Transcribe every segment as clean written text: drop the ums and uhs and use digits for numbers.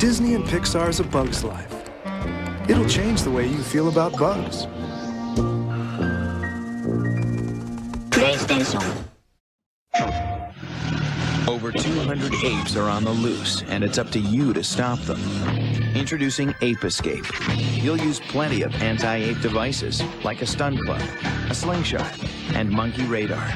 Disney and Pixar's A Bug's Life. It'll change the way you feel about bugs. PlayStation. Over 200 apes are on the loose, and it's up to you to stop them. Introducing Ape Escape. You'll use plenty of anti-ape devices, like a stun club, a slingshot, and monkey radar.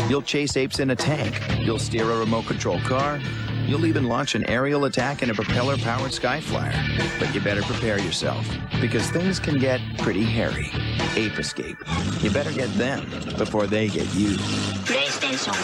You'll chase apes in a tank. You'll steer a remote-control car. You'll even launch an aerial attack in a propeller-powered Skyflyer. But you better prepare yourself, because things can get pretty hairy. Ape Escape. You better get them before they get you. PlayStation.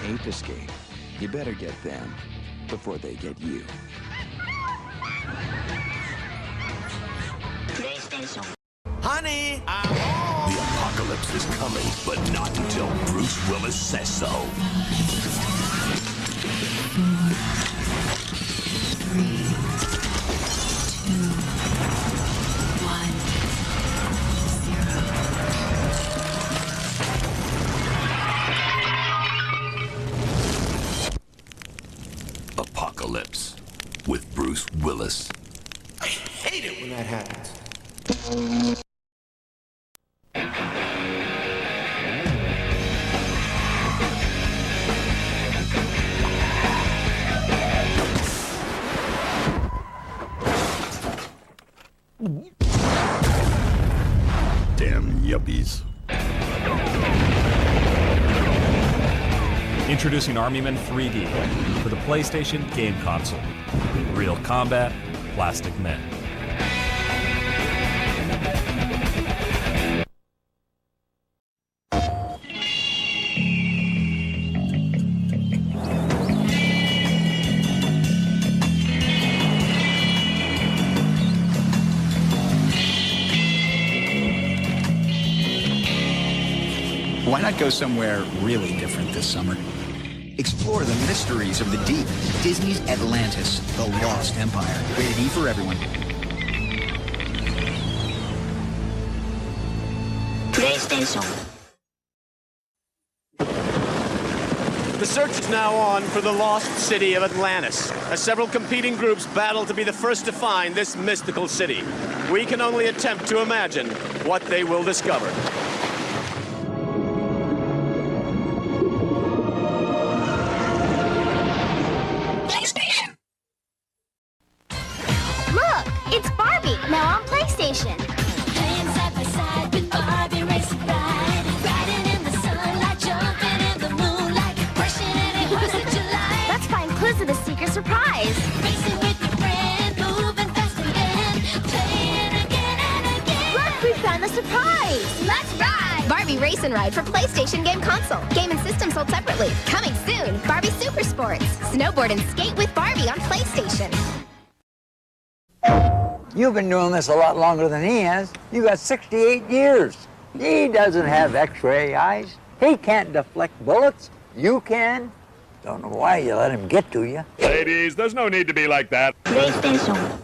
Ape Escape. You better get them before they get you. PlayStation. Honey, I'm home. The apocalypse is coming, but not until Bruce Willis says so. 3, 2, 1, 0. Apocalypse with Bruce Willis. I hate it when that happens. Damn yuppies. Introducing Armyman 3D for the PlayStation game console. Real combat, plastic men. Why not go somewhere really different this summer? Explore the mysteries of the deep. Disney's Atlantis, the Lost Empire. Rated E for everyone. PlayStation. The search is now on for the lost city of Atlantis, as several competing groups battle to be the first to find this mystical city. We can only attempt to imagine what they will discover. PlayStation. Look, it's Barbie, now on PlayStation. Playing side by side with Barbie, racing ride. Riding in the sunlight, jumping in the moonlight. Brushing any horse that you like. Let's find clues of the secret surprise. Racing with your friend, moving fast again. Playing again and again. Look, we found the surprise. Let's ride. Barbie Race and Ride for PlayStation game console. Game and system sold separately. Coming soon, Barbie Super Sports. Snowboard and skate with Barbie on PlayStation. You've been doing this a lot longer than he has. You got 68 years. He doesn't have X-ray eyes. He can't deflect bullets. You can. Don't know why you let him get to you. Ladies, there's no need to be like that. PlayStation.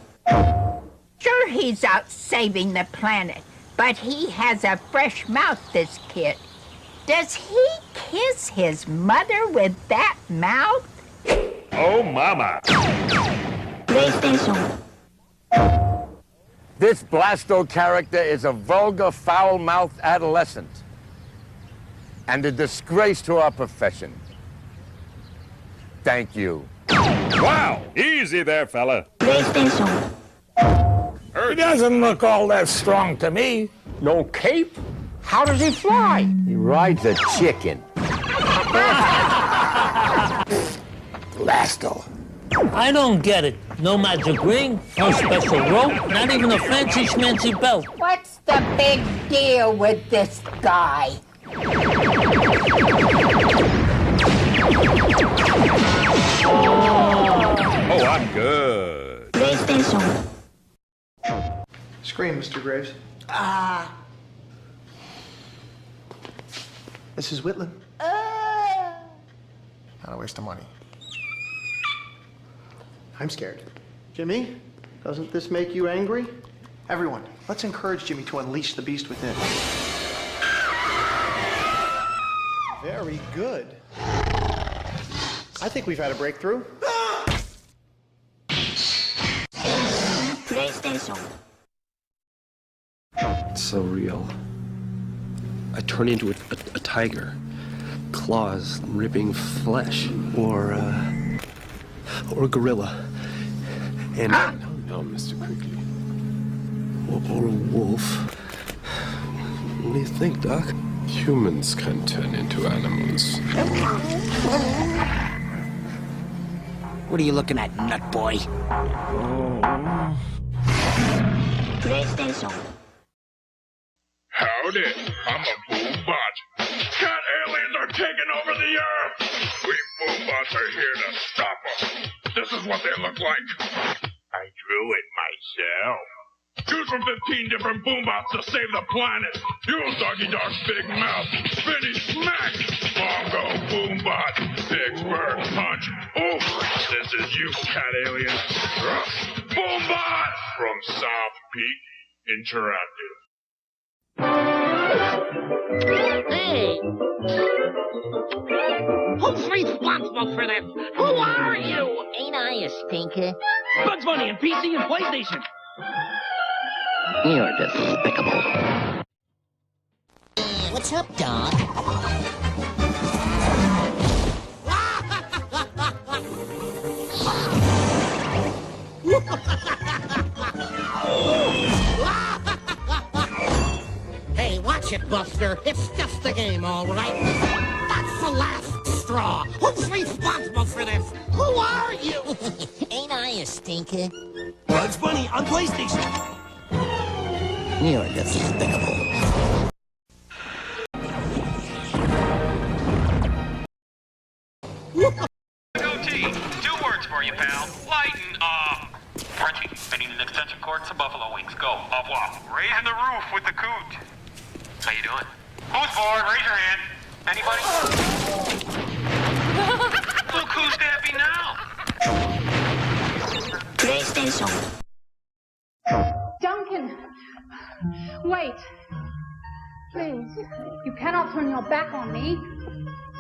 Sure, he's out saving the planet, but he has a fresh mouth, this kid. Does he kiss his mother with that mouth? Oh, mama. PlayStation. This Blasto character is a vulgar, foul-mouthed adolescent and a disgrace to our profession. Thank you. Wow, easy there, fella. PlayStation. He doesn't look all that strong to me. No cape? How does he fly? He rides a chicken. Blasto. I don't get it. No magic ring, no special rope, not even a fancy schmancy belt. What's the big deal with this guy? Oh, I'm good. PlayStation. Scream, Mr. Graves. This is Whitland. Not a waste of money. I'm scared. Jimmy, doesn't this make you angry? Everyone, let's encourage Jimmy to unleash the beast within. Very good. I think we've had a breakthrough. PlayStation. It's so real. I turn into a tiger. Claws ripping flesh. Or a gorilla. And... No, Mr. Quigley. Or a wolf. What do you think, Doc? Humans can turn into animals. What are you looking at, nut boy? PlayStation. Howdy, I'm a boombot. Cat aliens are taking over the earth. We boombots are here to stop them. This is what they look like. I drew it myself. Choose from 15 different boombots to save the planet. Use Doggy Dog's big mouth. Spinny smack. Bongo boombot. Big bird punch. Oof. This is you, cat alien. Boombot from South Peak Interactive. Hey! Who's responsible for this? Who are you? Ain't I a stinker? Bugs Bunny and PC and PlayStation. You're despicable. What's up, dog? Hey, watch it, Buster. It's just a game, all right? That's the last straw. Who's responsible for this? Who are you? Ain't I a stinker? Bugs Bunny on PlayStation. You're despicable. Goatee, 2 words for you, pal. Lighten up. Frenchie, I need an extension cord, some buffalo wings. Go. Au revoir. Raising the roof with the coot. How you doing? Who's bored? Raise your hand. Anybody? Look who's happy now. PlayStation. Duncan! Wait. Please. You cannot turn your back on me.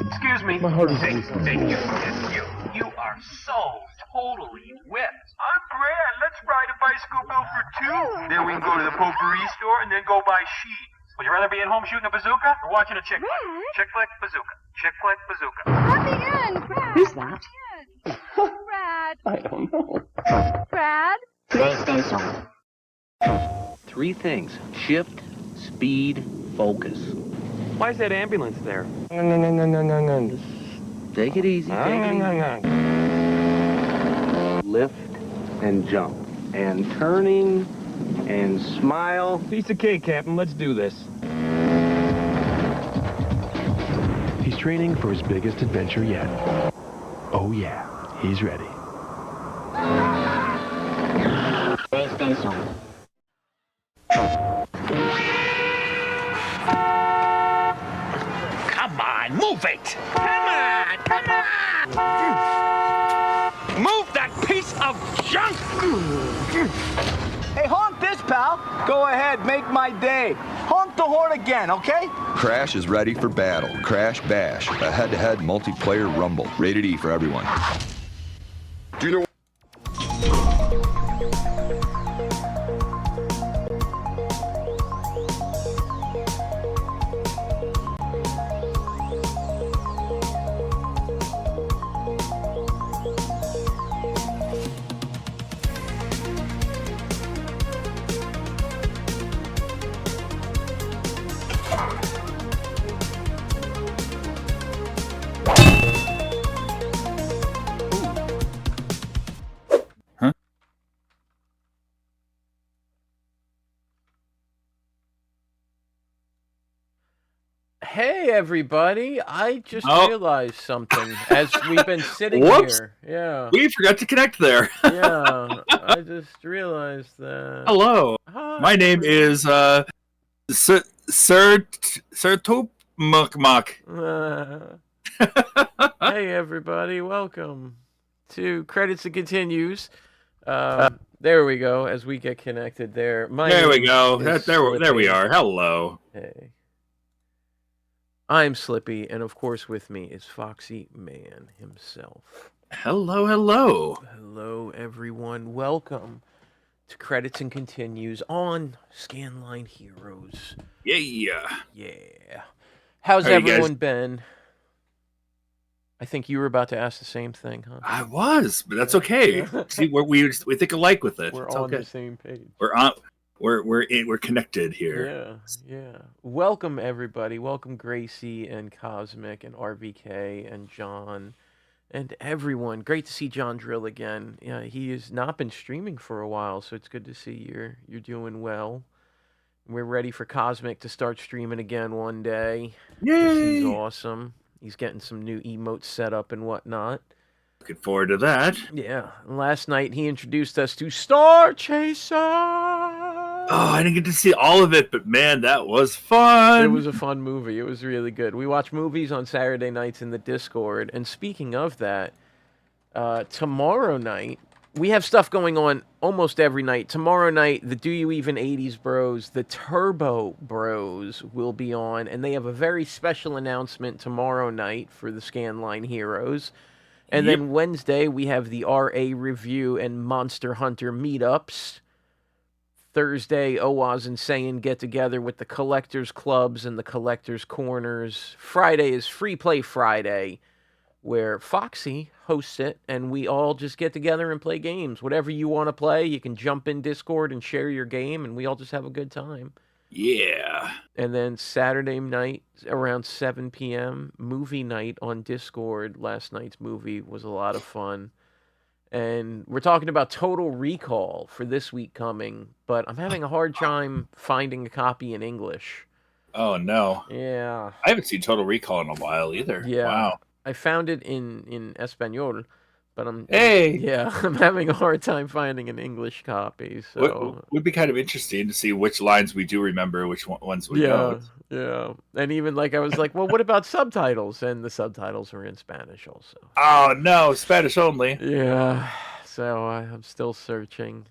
Excuse me. My heart is Thank racing. you. You are so totally whipped. I'm grand. Let's ride a bicycle bill for 2. Then we can go to the potpourri store and then go buy sheep. Would you rather be at home shooting a bazooka or watching a chick flick? Chick flick, bazooka. Chick flick, bazooka. At the end, Brad. Who's that? Brad. I don't know. Brad. PlayStation. 3 things. Shift, speed, focus. Why is that ambulance there? No. Take it easy. Lift and jump. And turning and smile. Piece of cake, Captain. Let's do this. He's training for his biggest adventure yet. Oh yeah, he's ready. PlayStation. Come on, move it! Come on! Move that piece of junk! Hey, honk this, pal. Go ahead, make my day. Honk the horn again, okay? Crash is ready for battle. Crash Bash, a head-to-head multiplayer rumble. Rated E for everyone. Do you know? Hey everybody, I just realized something as we've been sitting here. Yeah. We forgot to connect there. Yeah, I just realized that. Hello. Hi. My name is Sir Toop Muck. Hey, everybody. Welcome to Credits and Continues. There we go, as we get connected there. There we go. There we Slippy. are. Hello. Hey. I'm Slippy, and of course with me is Foxyman himself. Hello, hello. Hello, everyone. Welcome to Credits and Continues on Scanline Heroes. Yeah. Yeah. How's How are you everyone guys? been? I think you were about to ask the same thing, huh? I was, but that's okay. See, we think alike with it. We're It's on okay. the same page. We're connected here. Yeah. Welcome everybody. Welcome Gracie and Cosmic and RVK and John and everyone. Great to see John Drill again. Yeah, he has not been streaming for a while, so it's good to see you're doing well. We're ready for Cosmic to start streaming again one day. Yay! He's awesome. He's getting some new emotes set up and whatnot. Looking forward to that. Yeah. Last night he introduced us to Star Chaser. Oh, I didn't get to see all of it, but man, that was fun. It was a fun movie. It was really good. We watch movies on Saturday nights in the Discord. And speaking of that, tomorrow night, we have stuff going on almost every night. Tomorrow night, the Do You Even 80s Bros, the Turbo Bros will be on. And they have a very special announcement tomorrow night for the Scanline Heroes. And then Wednesday, we have the RA Review and Monster Hunter meetups. Thursday, Oaz and Saiyan get together with the Collectors Clubs and the Collectors Corners. Friday is Free Play Friday, where Foxy hosts it, and we all just get together and play games. Whatever you want to play, you can jump in Discord and share your game, and we all just have a good time. Yeah. And then Saturday night, around 7 p.m., movie night on Discord. Last night's movie was a lot of fun. And we're talking about Total Recall for this week coming, but I'm having a hard time finding a copy in English. Oh, no. Yeah. I haven't seen Total Recall in a while either. Yeah. Wow. I found it in Espanol, but I'm I'm having a hard time finding an English copy. So would be kind of interesting to see which lines we do remember, which ones we don't. Yeah. And even I was like, well, what about subtitles? And the subtitles are in Spanish also. Oh no, Spanish only. Yeah. So I'm still searching.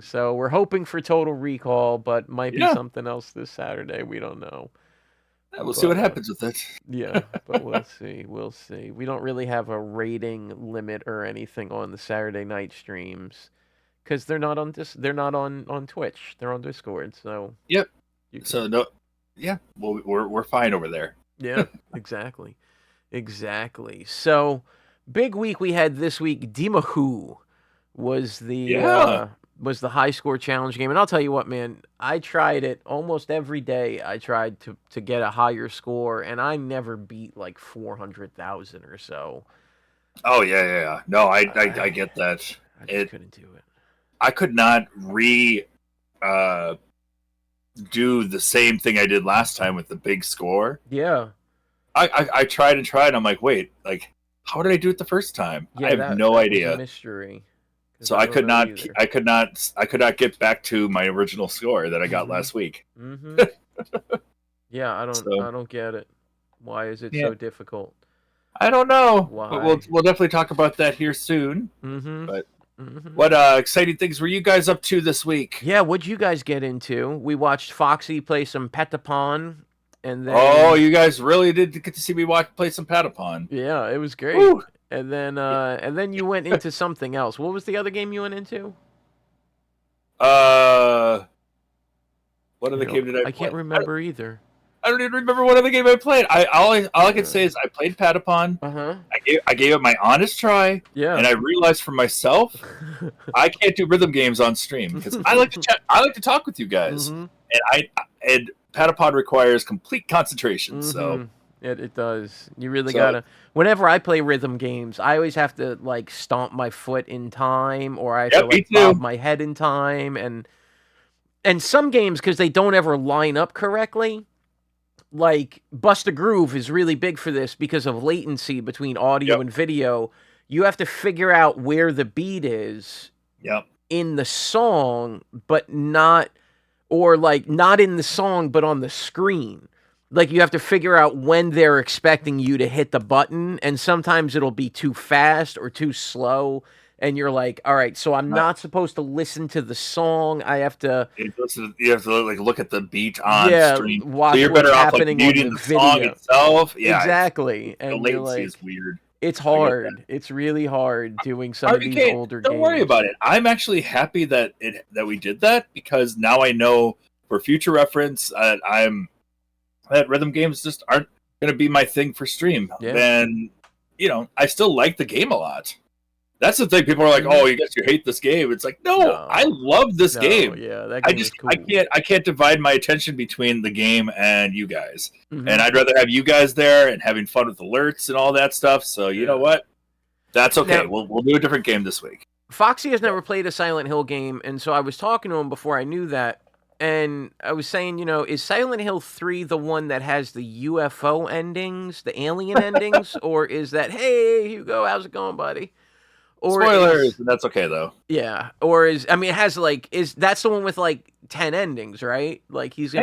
So we're hoping for Total Recall, but might be something else this Saturday. We don't know. We'll see what happens with it. Yeah, but we'll see. We don't really have a rating limit or anything on the Saturday night streams because they're not on on Twitch. They're on Discord. So So no, well, we're fine over there. Yeah, exactly. So big week we had this week. Dimahu was the high score challenge game, and I'll tell you what, man, I tried it almost every day. I tried to get a higher score, and I never beat 400,000 or so. Oh yeah. No, I get that. I just couldn't do it. I could not do the same thing I did last time with the big score. Yeah. I tried and tried. I'm like, wait, how did I do it the first time? Yeah, I have no idea. Was a mystery. So I could not get back to my original score that I got last week. Mm-hmm. Yeah, I don't get it. Why is it so difficult? I don't know. Why? But we'll definitely talk about that here soon. Mm-hmm. But what exciting things were you guys up to this week? Yeah, what'd you guys get into? We watched Foxy play some Patapon, and then you guys really did get to see me play some Patapon. Yeah, it was great. Woo! And then you went into something else. What was the other game you went into? What other game did I play? I can't remember either. I don't even remember what other game I played. All I can say is I played Patapon. Uh-huh. I gave it my honest try. Yeah. And I realized for myself, I can't do rhythm games on stream because I like to chat. I like to talk with you guys, and Patapon requires complete concentration. So. It does. You really gotta. Whenever I play rhythm games, I always have to stomp my foot in time, or I have to bob my head in time, and some games because they don't ever line up correctly. Bust a Groove is really big for this because of latency between audio and video. You have to figure out where the beat is in the song, but not in the song, but on the screen. like you have to figure out when they're expecting you to hit the button, and sometimes it'll be too fast or too slow, and you're like, all right, so I'm not supposed to listen to the song. I have to You have to like look at the beat on stream. watch So you're what's better off like happening on muting the the song video. itself. Yeah, exactly. The And you're latency like, is weird. it's hard. It's really hard doing some of these RBK, older don't games. worry about it. I'm actually happy that we did that, because now I know for future reference, I'm that rhythm games just aren't going to be my thing for stream. Yeah. Then, I still like the game a lot. That's the thing. People are like, "Oh, you guess you hate this game." It's like, no. I love this game. Yeah, that game is cool. I can't divide my attention between the game and you guys. Mhm. And I'd rather have you guys there and having fun with alerts and all that stuff. So you know what? That's okay. Now- We'll do a different game this week. Foxy has never played a Silent Hill game, and so I was talking to him before I knew that, and I was saying, is Silent Hill 3 the one that has the UFO endings, the alien endings, or is that, hey, Hugo, how's it going, buddy? Or Spoilers, that's okay though. Yeah, or it has that's the one with like 10 endings, right? Like he's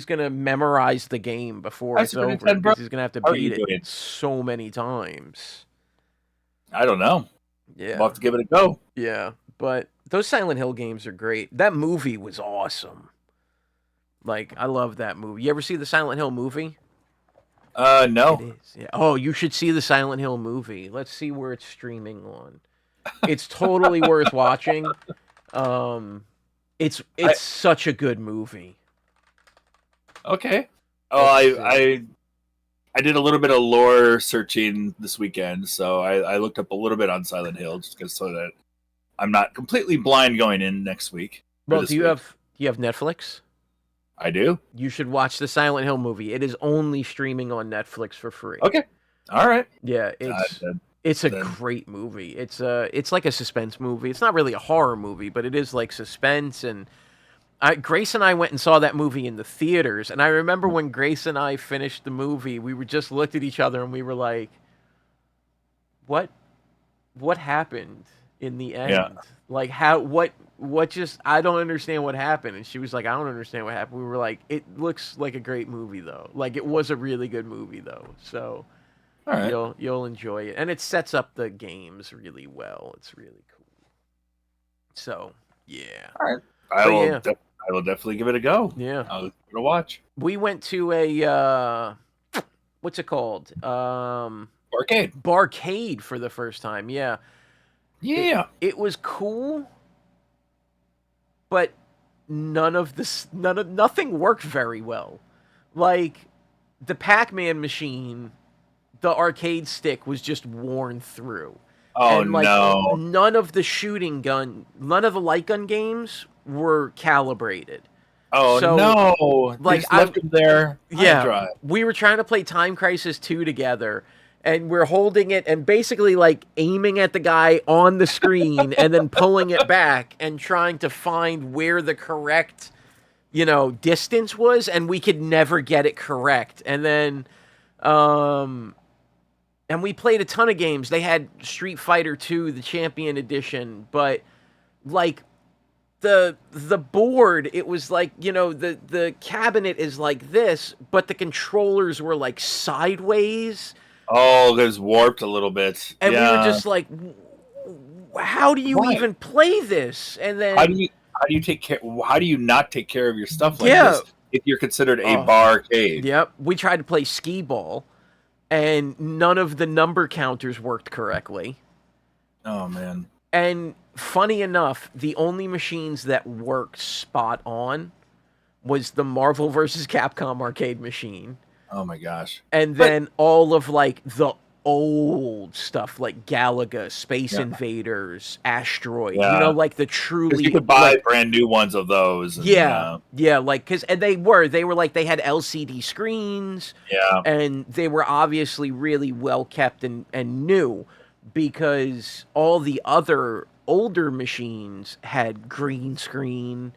gonna memorize the game before it's over, because he's gonna have to beat it so many times. I don't know. Yeah, We'll have to give it a go. Yeah, but those Silent Hill games are great. That movie was awesome. Like, I love that movie. You ever see the Silent Hill movie? No. It is. Yeah. Oh, you should see the Silent Hill movie. Let's see where it's streaming on. It's totally worth watching. It's such a good movie. Okay. Oh, I did a little bit of lore searching this weekend, so I looked up a little bit on Silent Hill just so that I'm not completely blind going in next week. Well, do you have Netflix? I do. You should watch the Silent Hill movie. It is only streaming on Netflix for free. Okay. All right. Yeah, it's a great movie. It's like a suspense movie. It's not really a horror movie, but it is like suspense. And Grace and I went and saw that movie in the theaters. And I remember when Grace and I finished the movie, we just looked at each other and we were like, "What happened in the end? Yeah. Like what just, I don't understand what happened." And she was like, "I don't understand what happened." We were like, "It looks like a great movie though. Like it was a really good movie though." So all right. You'll enjoy it. And it sets up the games really well. It's really cool. So, yeah. All right. I will definitely give it a go. Yeah. I'll give it a watch. We went to a what's it called? Barcade for the first time. Yeah. Yeah. It was cool, but nothing worked very well. Like the Pac-Man machine, the arcade stick was just worn through. Oh, and, like, no. none of the light gun games were calibrated. Oh, So, no. like, Just left him there. Yeah, Dry. we were trying to play Time Crisis 2 together, and we're holding it and basically like aiming at the guy on the screen and then pulling it back and trying to find where the correct, distance was, and we could never get it correct. And then, and we played a ton of games. They had Street Fighter 2, the Champion Edition, but like the board, it was like, the cabinet is like this, but the controllers were like sideways. Oh, it was warped a little bit. And yeah. we were just like, how do you even play this? And then How do you take care? How do you not take care of your stuff like Yeah. this if you're considered a barcade? Yep. We tried to play skee ball, and none of the number counters worked correctly. Oh man. And funny enough, the only machines that worked spot on was the Marvel vs. Capcom arcade machine. Oh my gosh. And then all of like the old stuff like Galaga, Space Yeah. Invaders, Asteroid, Yeah. like the 'Cause truly you could buy like, brand new ones of those. And, yeah, like and they were like they had LCD screens. Yeah. And they were obviously really well kept and new, because all the other older machines had green screen.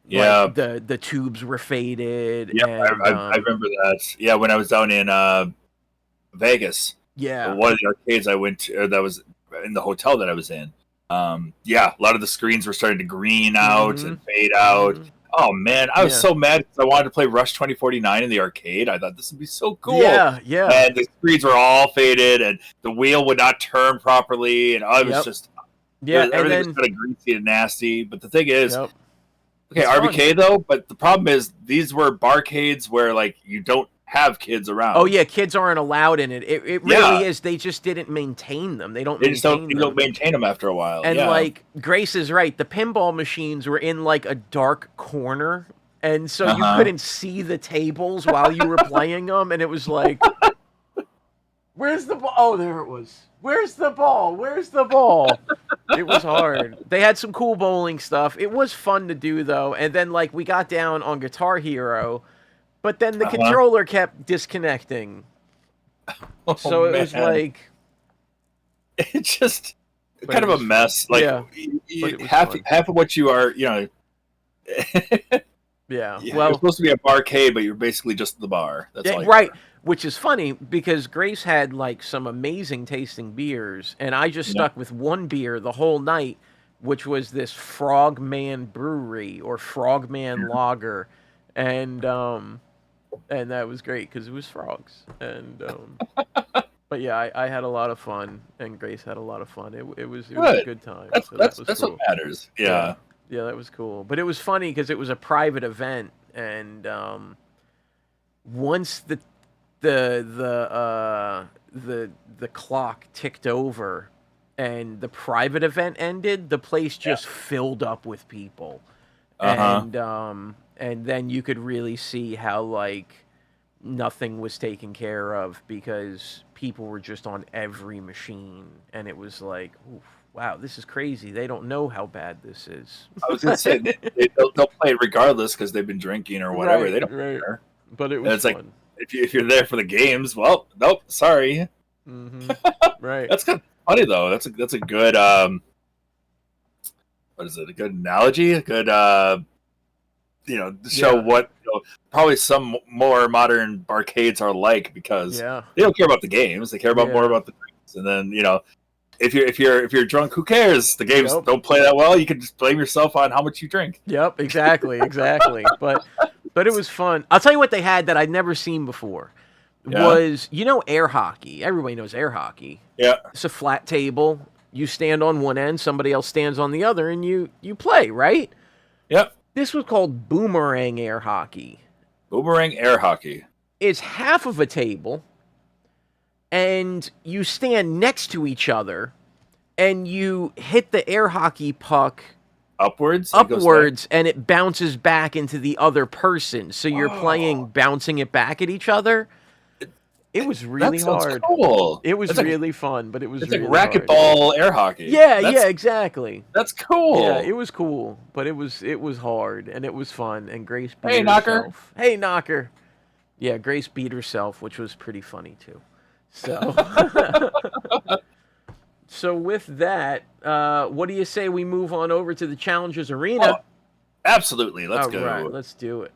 Yeah. Like the tubes were faded. Yeah, and, I remember that. Yeah, when I was down in Vegas. Yeah. One of the arcades I went to, that was in the hotel that I was in. Yeah, a lot of the screens were starting to green out and fade out. Oh man, I was Yeah. so mad because I wanted to play Rush 2049 in the arcade. I thought this would be so cool. Yeah, yeah. And the screens were all faded, and the wheel would not turn properly, and I was Yep. just Yeah, and everything then was kind of greasy and nasty. But the thing is, Yep. okay, It's RBK though. But the problem is these were barcades where like you don't have kids around. Oh yeah, kids aren't allowed in it. It Yeah. really is. They just didn't maintain them. They don't They just maintain don't, you them. don't maintain them after a while. And yeah. like Grace is right, the pinball machines were in like a dark corner, and so you Uh-huh. couldn't see the tables while you were playing them, and it was like, where's the ball? Oh, there it was. Where's the ball? Where's the ball? It was hard. They had some cool bowling stuff. It was fun to do though, and then like we got down on Guitar Hero, but then the controller kept disconnecting. Oh, So it was man. like, it's just But kind it of a was- mess. Like yeah, but it was half fun. half of what you are, yeah. you're Well, supposed to be a barcade, but you're basically just the bar. That's yeah, all you right. Which is funny because Grace had like some amazing tasting beers, and I just Yeah. stuck with one beer the whole night, which was this Frogman Brewery or Frogman Lager, and that was great because it was frogs, and but yeah, I had a lot of fun, and Grace had a lot of fun. It was a Good. good time. That's so that was that's cool. what matters. Yeah. Yeah, that was cool. But it was funny because it was a private event, and once the clock ticked over, and the private event ended, the place just filled up with people, and then you could really see how like nothing was taken care of because people were just on every machine, and it was like, oof. Wow, this is crazy. They don't know how bad this is. I was gonna say they'll play it regardless because they've been drinking or whatever. Right, they don't right. care. But it And was it's fun. like if you're there for the games, well, nope, sorry. Right. That's kind of funny though. That's a good what is it? A good analogy? A good to show Yeah. what probably some more modern arcades are like because Yeah. they don't care about the games. They care about more Yeah. about the drinks. And then if you're drunk, who cares? The games Yep. don't play that well. You can just blame yourself on how much you drink. Yep, exactly. But it was fun. I'll tell you what they had that I'd never seen before. Yeah. Was air hockey. Everybody knows air hockey. Yeah. It's a flat table. You stand on one end, somebody else stands on the other, and you play, right? Yep. This was called boomerang air hockey. Boomerang air hockey. It's half of a table, and you stand next to each other, and you hit the air hockey puck upwards, and it bounces back into the other person. So you're playing, bouncing it back at each other. It was really That sounds hard. cool. It was That's like- really fun, but it was It's really like hard. racquetball air hockey. Yeah, That's- yeah, exactly. That's cool. Yeah, it was cool, but it was hard, and it was fun. And Grace beat Hey, Knocker. herself. Hey, Knocker. Yeah, Grace beat herself, which was pretty funny too. So, so with that, what do you say we move on over to the Challengers Arena? Oh, absolutely. Let's All go. right, let's do it.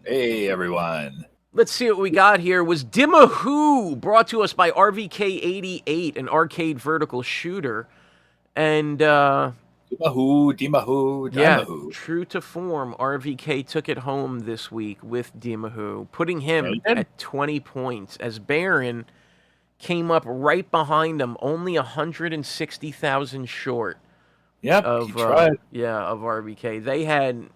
Hey, everyone. Let's see what we got here. Was Dimahoo, brought to us by RVK88, an arcade vertical shooter. And, Dimahoo. yeah, true to form, RVK took it home this week with Dimahoo, putting him at 20 points as Baron came up right behind him, only 160,000 short. Yep, of he tried. of RVK. They had,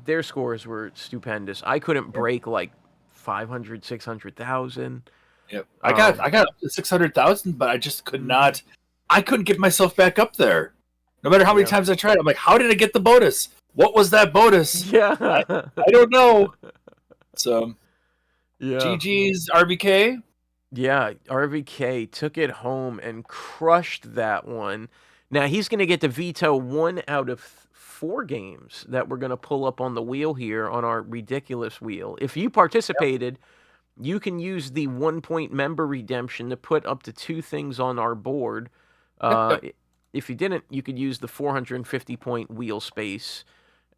their scores were stupendous. I couldn't break like 500, 600,000. Yep. I got up to 600,000, but I just could not. I couldn't get myself back up there. No matter how many times I tried, I'm like, how did I get the bonus? What was that bonus? Yeah, I don't know. So, yeah. GG's RBK. Yeah, RVK took it home and crushed that one. Now he's going to get to veto 1 out of 4 games that we're going to pull up on the wheel here on our ridiculous wheel. If you participated, you can use the 1-point member redemption to put up to 2 things on our board. If you didn't, you could use the 450-point wheel space.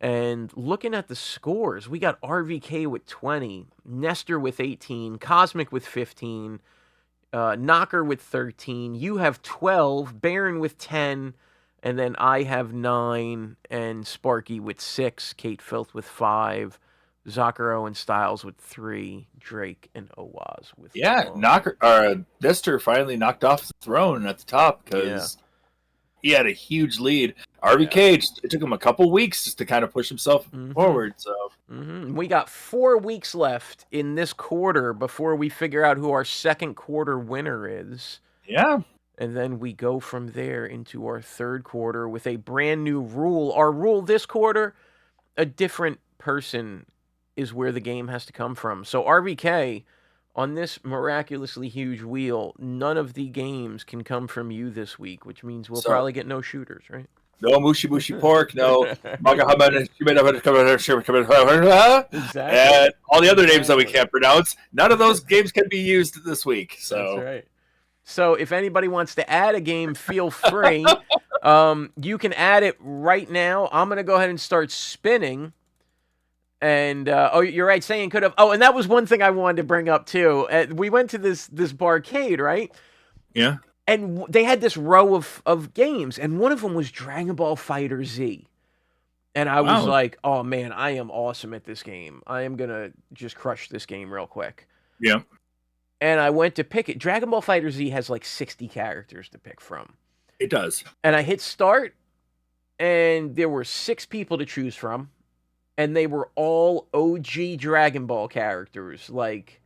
And looking at the scores, we got RVK with 20, Nestor with 18, Cosmic with 15, Knocker with 13. You have 12. Baron with 10. And then I have 9. And Sparky with 6. Kate Filth with 5. Zakaro and Styles with 3. Drake and Owaz with 4. Nestor finally knocked off the throne at the top because he had a huge lead. RVK, it took him a couple weeks just to kind of push himself forward. So we got 4 weeks left in this quarter before we figure out who our second quarter winner is. Yeah. And then we go from there into our third quarter with a brand new rule. Our rule this quarter, a different person is where the game has to come from. So RVK, on this miraculously huge wheel, none of the games can come from you this week, which means we'll probably get no shooters, right? No mushy mushy pork, no exactly. And all the other names that we can't pronounce, none of those games can be used this week. So that's right. So if anybody wants to add a game, feel free. You can add it right now. I'm going to go ahead and start spinning. And, you're right, saying could have. Oh, and that was one thing I wanted to bring up, too. We went to this barcade, right? Yeah. And they had this row of games, and one of them was Dragon Ball Fighter Z. And I was like, oh, man, I am awesome at this game. I am going to just crush this game real quick. Yeah. And I went to pick it. Dragon Ball Fighter Z has like 60 characters to pick from. It does. And I hit start, and there were 6 people to choose from. And they were all OG Dragon Ball characters, like,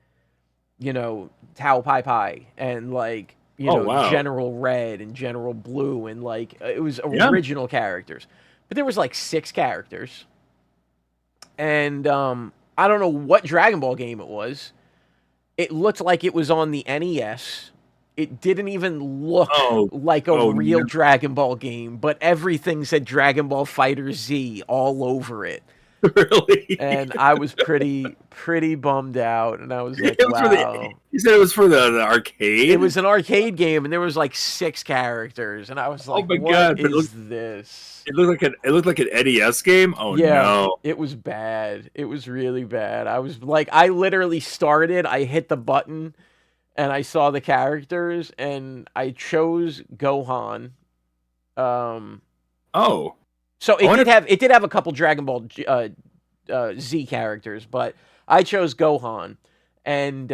Tao Pai Pai, and like, General Red and General Blue, and like, it was original characters. But there was like 6 characters. And I don't know what Dragon Ball game it was. It looked like it was on the NES. It didn't even look like a real Dragon Ball game, but everything said Dragon Ball Fighter Z all over it. Really? And I was pretty bummed out, and I was like, wow. You said it was for the arcade? It was an arcade game, and there was like 6 characters, and I was like, what is this? It looked like an NES game? Oh, no. It was bad. It was really bad. I was like, I literally started, I hit the button, and I saw the characters, and I chose Gohan. So it did have a couple Dragon Ball Z characters, but I chose Gohan, and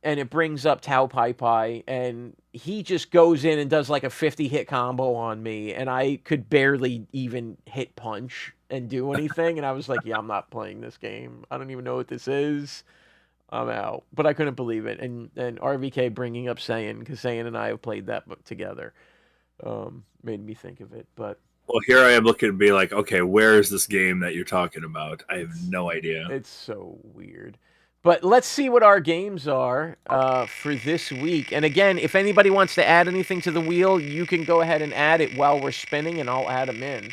it brings up Tao Pai Pai, and he just goes in and does like a 50-hit combo on me, and I could barely even hit punch and do anything, and I was like, yeah, I'm not playing this game. I don't even know what this is. I'm out. But I couldn't believe it, and RVK bringing up Saiyan, because Saiyan and I have played that together, made me think of it, but... Well, here I am looking to be like, okay, where is this game that you're talking about? I have no idea. It's so weird. But let's see what our games are for this week. And again, if anybody wants to add anything to the wheel, you can go ahead and add it while we're spinning, and I'll add them in.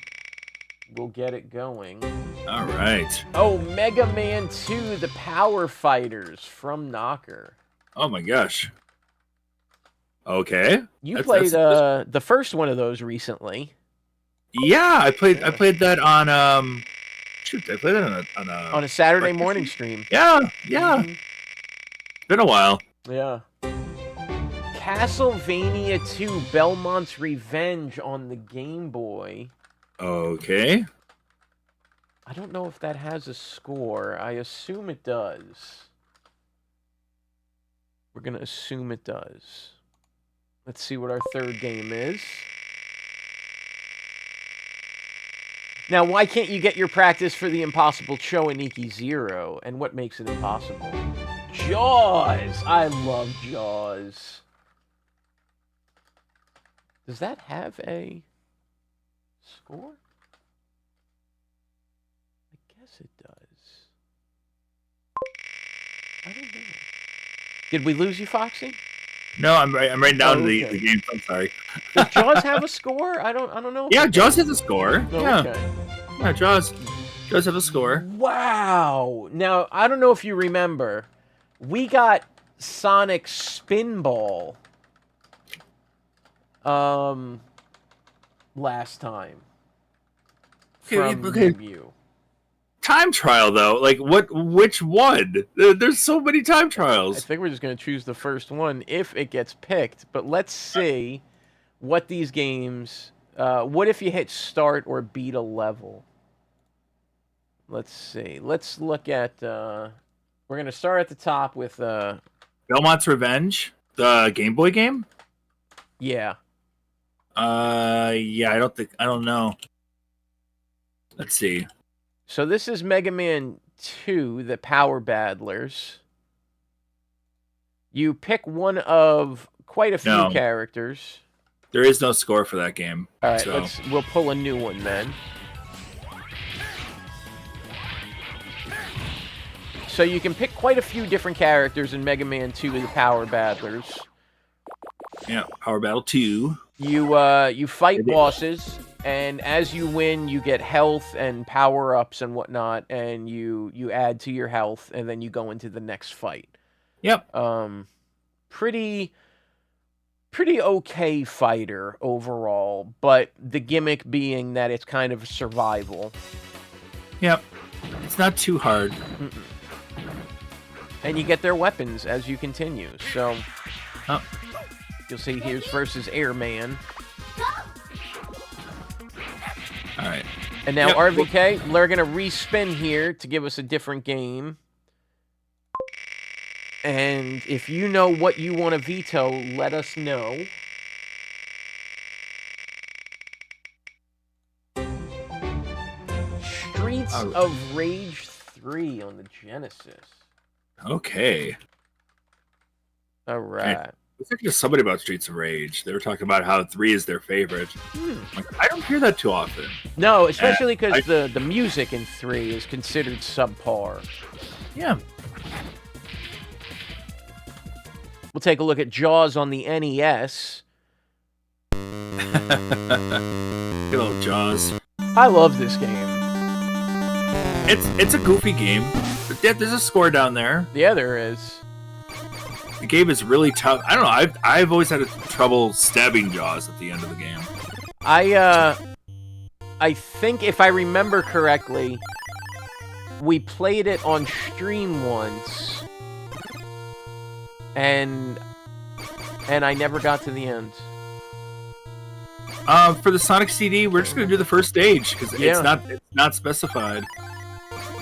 We'll get it going. All right. Oh, Mega Man 2, The Power Fighters from Knocker. Oh, my gosh. Okay. You played the first one of those recently. Yeah, I played that on I played that on a Saturday morning stream. Yeah. It's been a while. Yeah. Castlevania 2 Belmont's Revenge on the Game Boy. Okay. I don't know if that has a score. I assume it does. We're going to assume it does. Let's see what our third game is. Now, why can't you get your practice for the impossible Choaniki Zero? And what makes it impossible? Jaws! I love Jaws. Does that have a score? I guess it does. I don't know. Did we lose you, Foxy? No, I'm writing down the games. I'm sorry. Does Jaws have a score? I don't know. Yeah, Jaws has a score. Oh, yeah. Okay. Yeah, Jaws has a score. Wow. Now, I don't know if you remember, we got Sonic Spinball last time from you. time trial though? Like which one? There's so many time I trials. think we're just going to choose the first one if it gets picked. But let's see what these games... what if you hit start or beat a level? Let's see. Let's look at... we're going to start at the top with... Belmont's Revenge, the Game Boy game? Yeah. Yeah, I don't know. Let's see. So this is Mega Man 2, the Power Battlers. You pick one of quite a few characters. There is no score for that game. All right, so. we'll pull a new one then. So you can pick quite a few different characters in Mega Man 2, the Power Battlers. Yeah, Power Battle 2. You fight bosses, and as you win, you get health and power-ups and whatnot, and you add to your health, and then you go into the next fight. Yep. Pretty okay fighter overall, but the gimmick being that it's kind of survival. Yep. It's not too hard. And you get their weapons as you continue, so... You'll see here's versus Airman. All right. And now RVK, they're going to respin here to give us a different game. And if you know what you want to veto, let us know. Streets of Rage 3 on the Genesis. Okay. All right. I was talking to somebody about Streets of Rage. They were talking about how 3 is their favorite. Like, I don't hear that too often. No, especially because the music in 3 is considered subpar. Yeah. We'll take a look at Jaws on the NES. Good old Jaws. I love this game. It's a goofy game. There's a score down there. Yeah, there is. The game is really tough. I don't know. I've always had trouble stabbing Jaws at the end of the game. I think if I remember correctly, we played it on stream once, and I never got to the end. For the Sonic CD, we're just gonna do the first stage because it's not specified.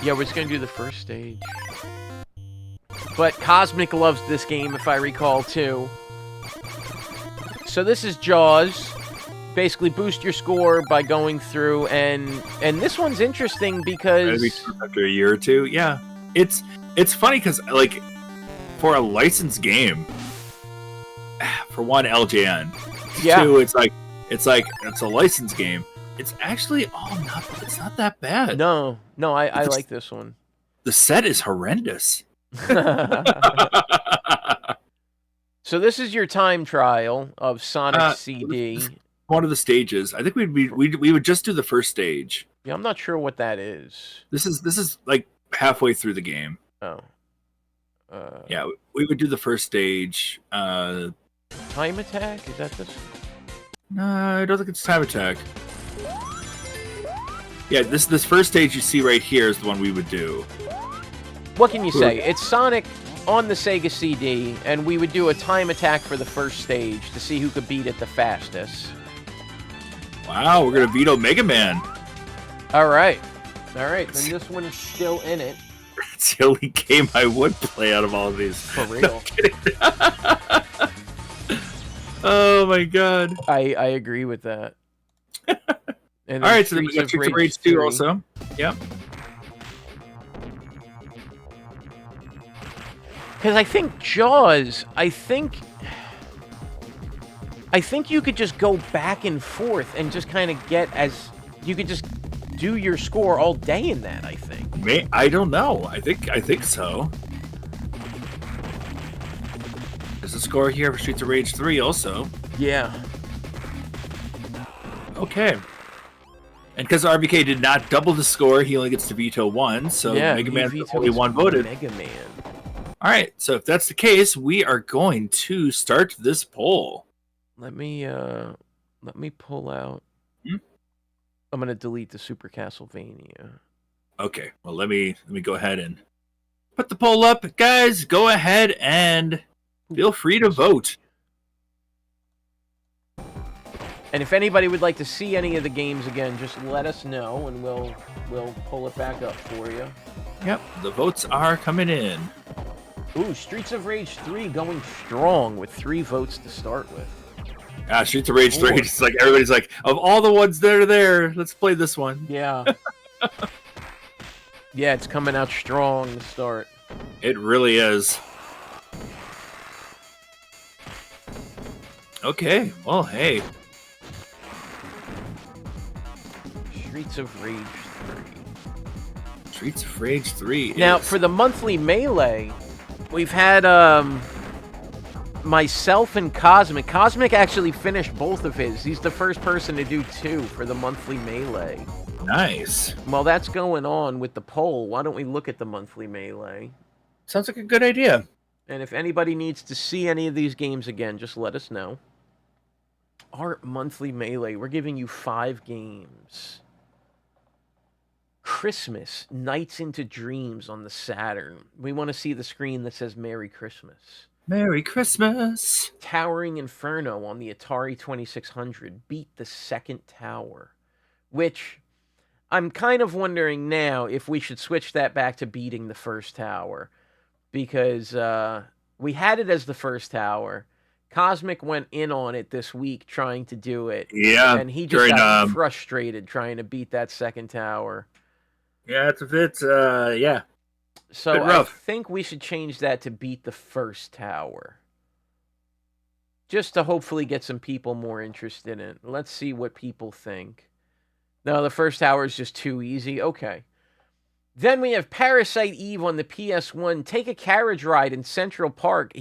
Yeah, we're just gonna do the first stage. But Cosmic loves this game, if I recall, too. So this is Jaws. Basically, boost your score by going through, and this one's interesting because after a year or two, yeah, it's funny because like for a licensed game, for one, LJN, two, it's a licensed game. It's actually it's not that bad. No, I like this one. The set is horrendous. So this is your time trial of Sonic CD. One of the stages. I think we would just do the first stage. Yeah, I'm not sure what that is. This is like halfway through the game. Oh. Yeah, we would do the first stage. Time Attack? Is that this? No, I don't think it's Time Attack. Yeah, this first stage you see right here is the one we would do. What can you say? It's Sonic on the Sega CD, and we would do a time attack for the first stage to see who could beat it the fastest. Wow, we're gonna veto Mega Man. All right, then this one is still in it. It's the only game I would play out of all of these. For real. Oh my god. I agree with that. And all right, so then we got Streets of Rage 2 also. Yep. Because I think Jaws, I think you could just go back and forth and just kind of you could just do your score all day in that, I think. I don't know. I think so. There's a score here for Streets of Rage 3 also. Yeah. Okay. And because RBK did not double the score, he only gets to veto one, so Mega Man's the only one voted. Mega Man. All right, so if that's the case, we are going to start this poll. Let me pull out. I'm gonna delete the Super Castlevania. Okay, well, let me go ahead and put the poll up. Guys, go ahead and feel free to vote. And if anybody would like to see any of the games again, just let us know, and we'll pull it back up for you. Yep, the votes are coming in. Ooh, Streets of Rage 3 going strong with 3 votes to start with. Streets of Rage 3, it's like everybody's like, of all the ones that are there, let's play this one. Yeah. Yeah, it's coming out strong to start. It really is. Okay, well, hey. Streets of Rage 3. Streets of Rage 3 Now, is... for the monthly Melee, we've had myself and Cosmic. Cosmic actually finished both of his. He's the first person to do 2 for the monthly Melee. Nice. Well, that's going on with the poll. Why don't we look at the monthly Melee? Sounds like a good idea. And if anybody needs to see any of these games again, just let us know. Our monthly Melee, we're giving you 5 games. Christmas, Nights into Dreams on the Saturn. We want to see the screen that says Merry Christmas. Merry Christmas. Towering Inferno on the Atari 2600. Beat the Second Tower. Which, I'm kind of wondering now if we should switch that back to beating the first tower. Because we had it as the first tower. Cosmic went in on it this week trying to do it. Yeah. And he just got frustrated trying to beat that second tower. Yeah, it's a bit, yeah. So I think we should change that to beat the first tower. Just to hopefully get some people more interested in it. Let's see what people think. No, the first tower is just too easy. Okay. Then we have Parasite Eve on the PS1. Take a carriage ride in Central Park.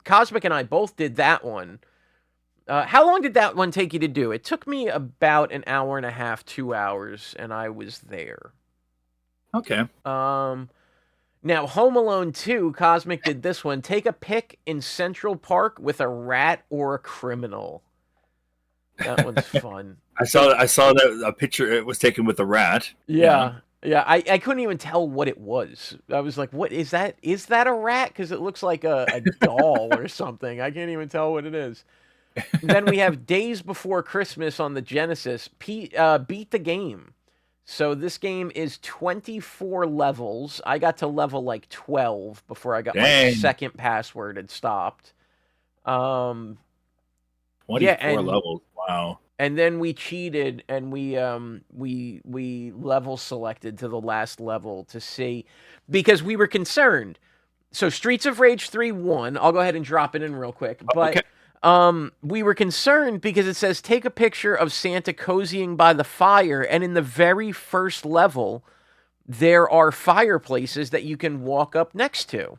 Cosmic and I both did that one. How long did that one take you to do? It took me about an hour and a half, 2 hours, and I was there. Okay. Now, Home Alone 2, Cosmic did this one. Take a pic in Central Park with a rat or a criminal. That one's fun. I saw that a picture it was taken with a rat. Yeah. Yeah, I couldn't even tell what it was. I was like, what is that? Is that a rat? Because it looks like a doll or something. I can't even tell what it is. Then we have Days Before Christmas on the Genesis. Beat the game. So this game is 24 levels. I got to level like 12 before I got my second password and stopped. 24 levels. Wow. And then we cheated and we level selected to the last level to see, because we were concerned. So Streets of Rage 3 won. I'll go ahead and drop it in real quick. But we were concerned because it says take a picture of Santa cozying by the fire, and in the very first level there are fireplaces that you can walk up next to.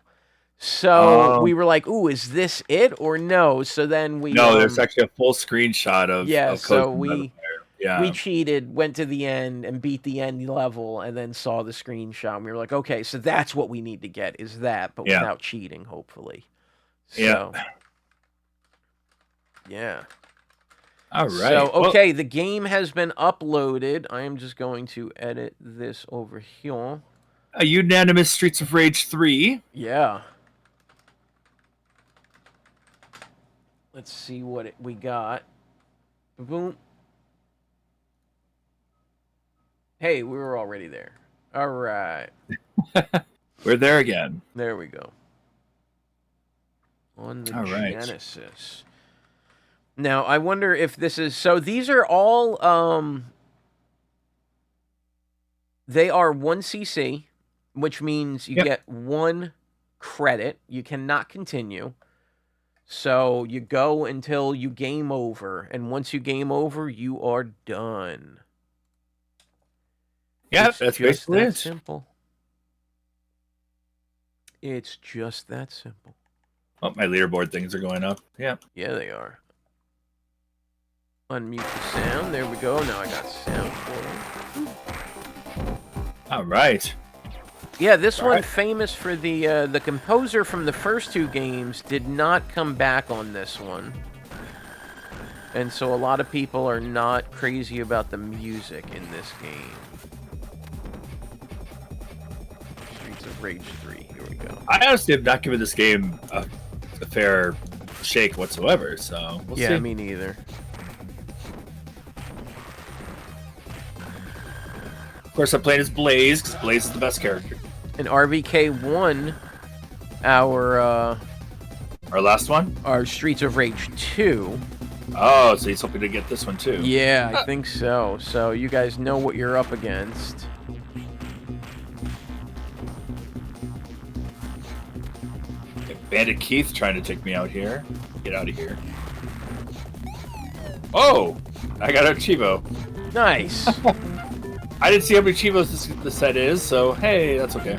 So we were like, ooh, is this it or no? So then we... No, there's actually a full screenshot of... Yeah, so we cheated, went to the end and beat the end level and then saw the screenshot. And we were like, okay, so that's what we need to get, is that, but without cheating, hopefully. So, yeah. All right. So, okay, the game has been uploaded. I am just going to edit this over here. A unanimous Streets of Rage 3. Yeah. Let's see what we got. Boom. Hey, we were already there. All right. We're there again. There we go. On the Genesis. Now, I wonder if this is... So these are all... they are 1cc, which means you get 1 credit. You cannot continue. So you go until you game over. And once you game over, you are done. Yeah, it's that's just basically that it. simple. It's just that simple. Oh, my leaderboard things are going up. Yeah. Yeah, they are. Unmute the sound. There we go. Now I got sound for it. All right. Yeah, this one famous for the composer from the first 2 games did not come back on this one. And so a lot of people are not crazy about the music in this game. Rage 3. Here we go. I honestly have not given this game a fair shake whatsoever, so we'll see. Me neither. Of course, I'm playing as Blaze, because Blaze is the best character. And RVK won our last one? Our Streets of Rage 2. Oh, so he's hoping to get this one too. Yeah, I think so. So you guys know what you're up against. Bandit Keith trying to take me out here. Get out of here. Oh! I got a Chivo. Nice. I didn't see how many Chivos this set is, so hey, that's okay.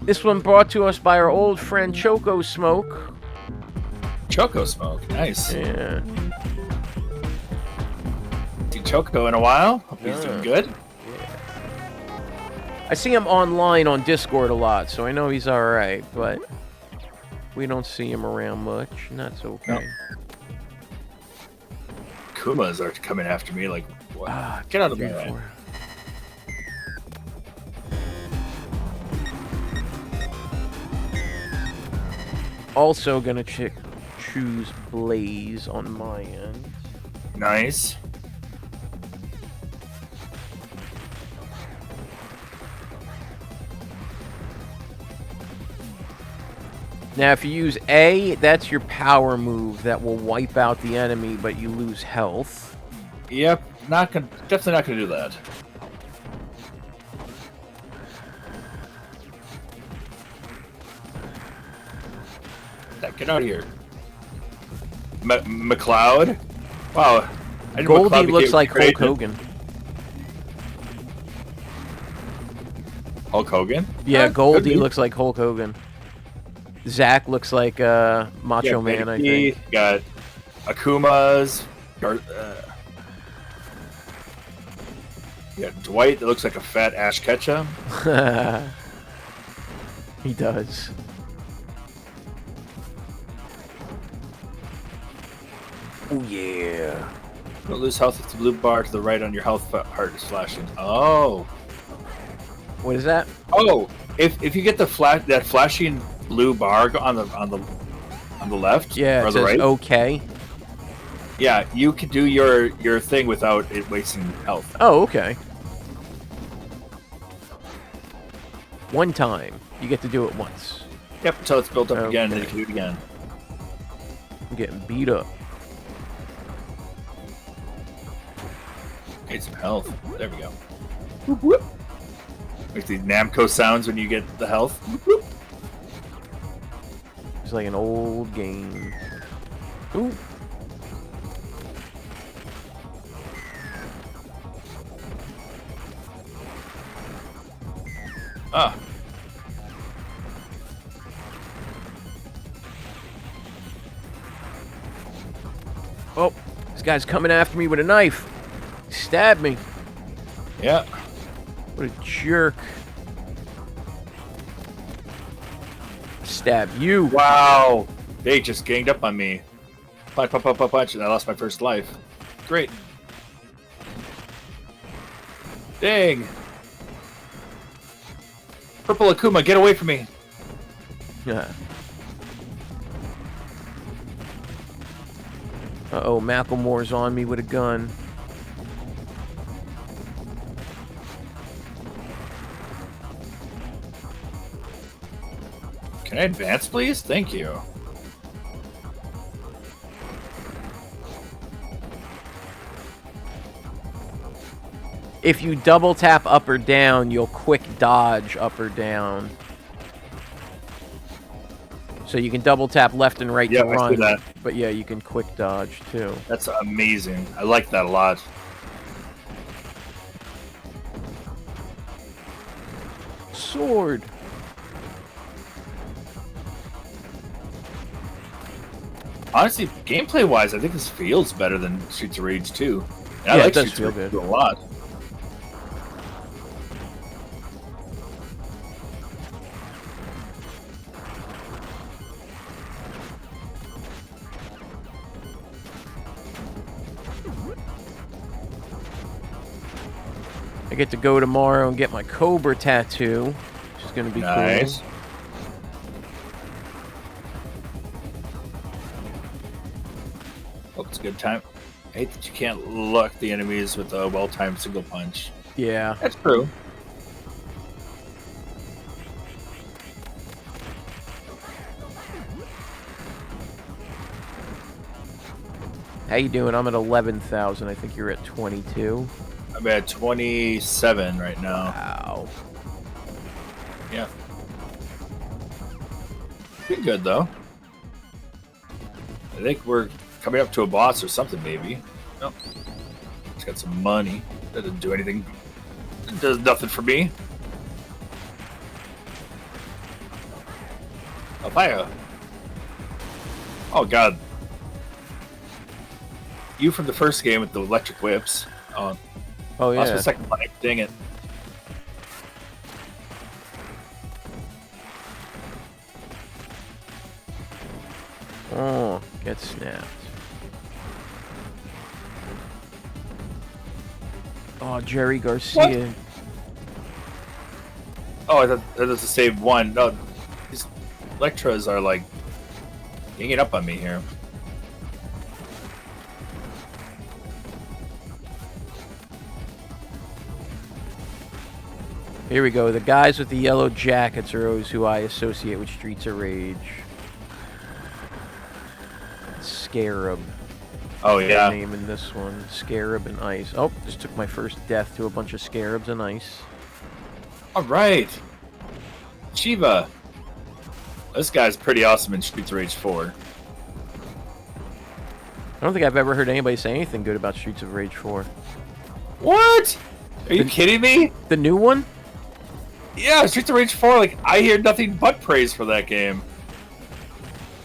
This one brought to us by our old friend Choco Smoke. Choco Smoke, nice. Yeah. Seen Choco in a while. Hope he's doing good. I see him online on Discord a lot, so I know he's alright, but we don't see him around much, and that's okay. No. Kumas are coming after me like, what? Get out of the way. Also gonna choose Blaze on my end. Nice. Now, if you use A, that's your power move that will wipe out the enemy, but you lose health. Yep, definitely not gonna do that. Get out of here. McLeod? Wow. Goldie looks like Hulk Hogan. Hulk Hogan? Yeah, Goldie looks like Hulk Hogan. Zach looks like Macho Man, I think. Got Akuma's. You got Dwight that looks like a fat Ash Ketchum. He does. Oh, yeah. Don't lose health with the blue bar to the right on your health heart is flashing. Oh. What is that? Oh, if you get the that flashing blue bar on the left, yeah, or it the says right. Okay. Yeah, you can do your thing without it wasting health. Oh, okay. One time. You get to do it once. Yep, until it's built up again, and then you can do it again. I'm getting beat up. Get some health. There we go. Whoop, whoop. Make these Namco sounds when you get the health. Whoop, whoop. It's like an old game. Ooh. Ah. Oh, this guy's coming after me with a knife. He stabbed me. Yeah. What a jerk. Stab you. Wow. They just ganged up on me. Punch, punch, punch, punch, punch, and I lost my first life. Great. Dang. Purple Akuma, get away from me. Yeah. Uh-oh, Macklemore's on me with a gun. Can I advance, please? Thank you. If you double tap up or down, you'll quick dodge up or down. So you can double tap left and right to run. That. But yeah, you can quick dodge too. That's amazing. I like that a lot. Sword. Honestly, gameplay-wise, I think this feels better than Streets of Rage 2. And Yeah, I like it does Streets feel of Rage good. 2 a lot. I get to go tomorrow and get my Cobra tattoo, which is going to be Nice. cool. Hope it's a good time. I hate that you can't luck the enemies with a well-timed single punch. Yeah. That's true. How you doing? I'm at 11,000. I think you're at 22. I'm at 27 right now. Wow. Yeah. Pretty good, though. I think we're coming up to a boss or something, maybe. Nope. It's got some money. That doesn't do anything. It does nothing for me. Oh, fire. Oh, God. You from the first game with the electric whips. Oh, yeah. Lost my second life. Dang it. Oh, get snapped. Oh, Jerry Garcia. What? Oh, I thought that was the same one. No, these Electras are like ganging up on me here. Here we go. The guys with the yellow jackets are always who I associate with Streets of Rage. Scarab. Oh, yeah. Name in this one. Scarab and Ice. Oh, just took my first death to a bunch of Scarabs and Ice. Alright. Shiva. This guy's pretty awesome in Streets of Rage 4. I don't think I've ever heard anybody say anything good about Streets of Rage 4. What? Are you kidding me? The new one? Yeah, Streets of Rage 4, like, I hear nothing but praise for that game.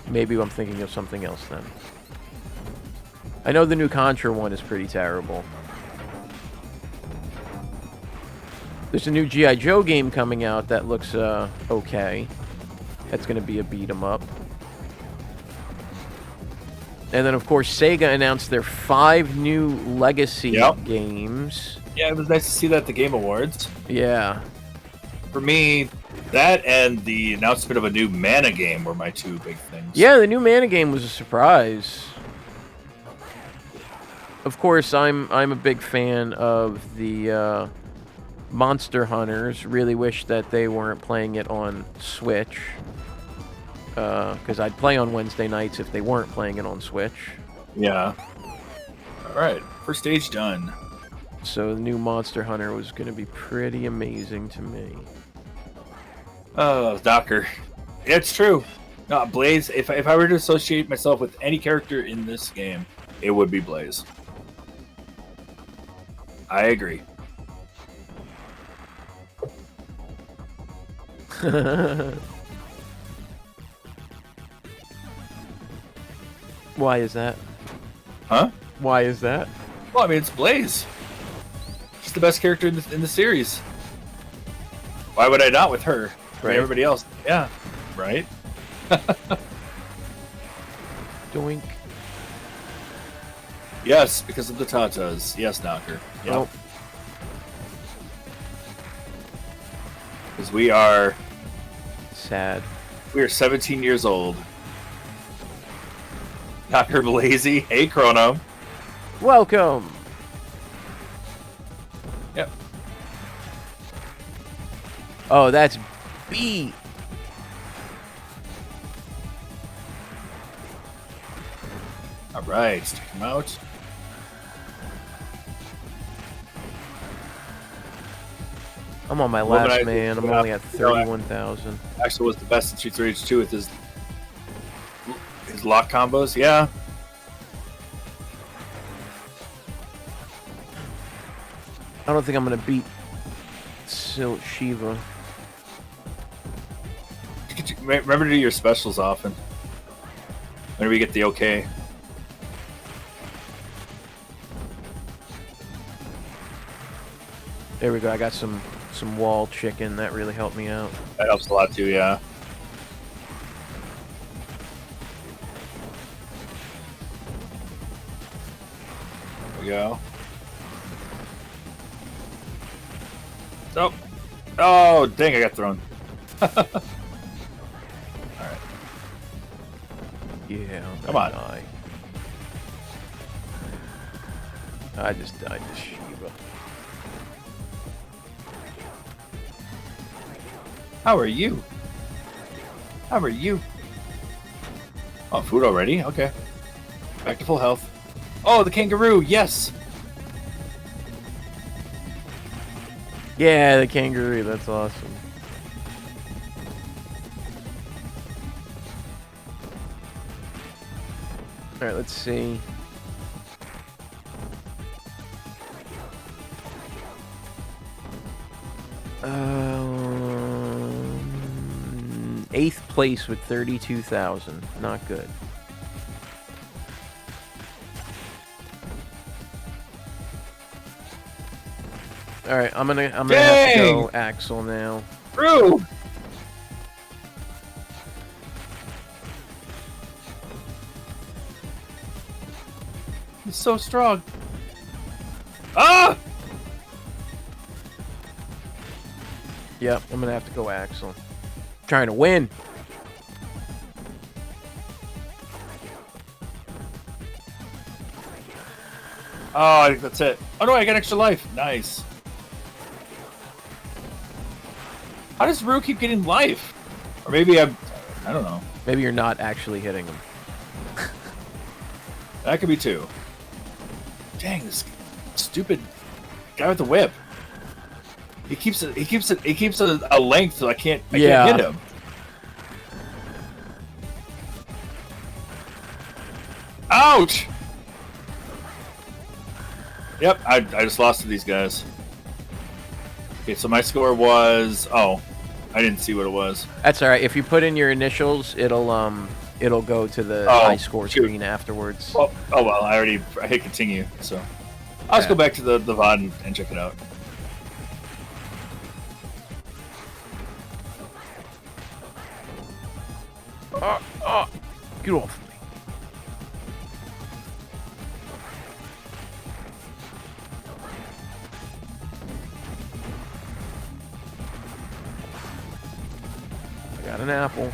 Maybe I'm thinking of something else then. I know the new Contra one is pretty terrible. There's a new G.I. Joe game coming out that looks okay. That's going to be a beat-em-up. And then, of course, Sega announced their 5 new Legacy games. Yeah, it was nice to see that at the Game Awards. Yeah. For me, that and the announcement of a new Mana game were my 2 big things. Yeah, the new Mana game was a surprise. Of course, I'm a big fan of the Monster Hunters. Really wish that they weren't playing it on Switch. Because I'd play on Wednesday nights if they weren't playing it on Switch. Yeah. Alright, first stage done. So the new Monster Hunter was going to be pretty amazing to me. Oh, Docker. It's true. No, Blaze, if I were to associate myself with any character in this game, it would be Blaze. I agree. Why is that? Huh? Why is that? Well, I mean, it's Blaze. She's the best character in the series. Why would I not with her? I mean, everybody else. Yeah. Right? Doink. Yes, because of the Tatas. Yes, Knocker. Yep. Oh. Because we are... Sad. We are 17 years old. Knocker Lazy. Hey, Chrono. Welcome. Yep. Oh, that's B. All right, stick him out. I'm on my last man. I'm only at 31,000. Actually, was the best in Streets of Rage 2 with his lock combos. Yeah. I don't think I'm gonna beat Shiva. Remember to do your specials often. Whenever you get the okay. There we go. I got some wall chicken. That really helped me out. That helps a lot too, yeah. There we go. Oh, oh, dang! I got thrown. Yeah. Come on. Die. I just died to Shiva. How are you? How are you? Oh, food already? Okay. Back to full health. Oh, the kangaroo! Yes. Yeah, the kangaroo. That's awesome. All right, let's see. Eighth place with 32,000. Not good. All right, I'm gonna have to go Axel now. True. He's so strong. Ah! Yep, I'm gonna have to go Axel. Trying to win. Oh, I think that's it. Oh no, I got extra life. Nice. How does Rue keep getting life? Or maybe I don't know. Maybe you're not actually hitting him. That could be too. Dang, this stupid guy with the whip. He keeps a length so I can't hit him. Ouch! Yep, I just lost to these guys. Okay, so my score was I didn't see what it was. That's all right. If you put in your initials, it'll go to the high score screen afterwards. Oh well, I hit continue, so I'll just go back to the VOD and check it out. Get off me. I got an apple.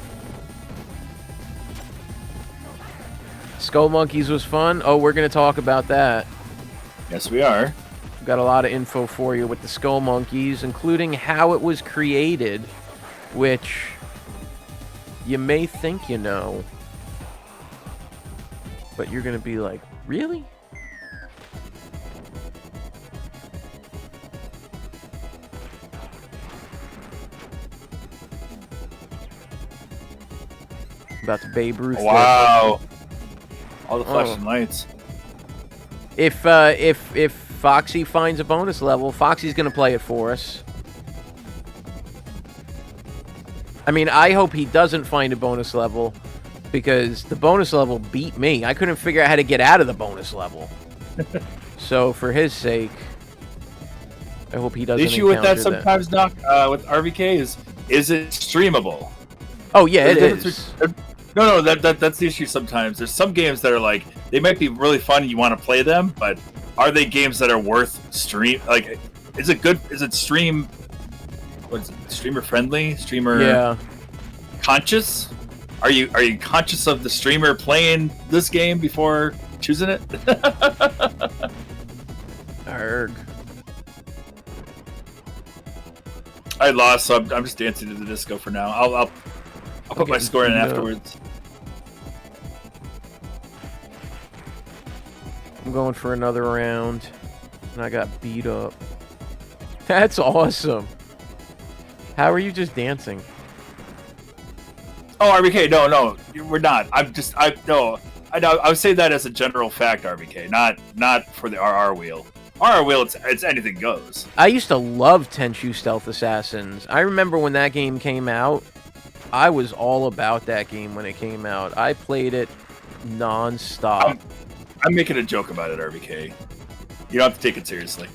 Skullmonkeys was fun. Oh, we're going to talk about that. Yes, we are. We've got a lot of info for you with the Skullmonkeys, including how it was created, which you may think you know, but you're going to be like, really? About the Babe Ruth. Wow. All the flashing lights. If Foxy finds a bonus level, Foxy's going to play it for us. I mean, I hope he doesn't find a bonus level, because the bonus level beat me. I couldn't figure out how to get out of the bonus level. So, for his sake, I hope he doesn't. The issue with that sometimes, Doc, with RVK is it streamable? Oh yeah, it is. No, that's the issue sometimes. There's some games that are like, they might be really fun and you want to play them, but are they games that are worth stream? Like, is it stream? What is it? Streamer friendly? Streamer conscious? Are you conscious of the streamer playing this game before choosing it? Arg. I lost, so I'm just dancing to the disco for now. I'll put my score in afterwards. I'm going for another round, and I got beat up. That's awesome. How are you just dancing? Oh, RBK, no, we're not. I would say that as a general fact, RBK, not for the RR wheel. RR wheel, it's anything goes. I used to love Tenchu Stealth Assassins. I remember when that game came out. I was all about that game when it came out. I played it non-stop. I'm making a joke about it, RBK. You don't have to take it seriously.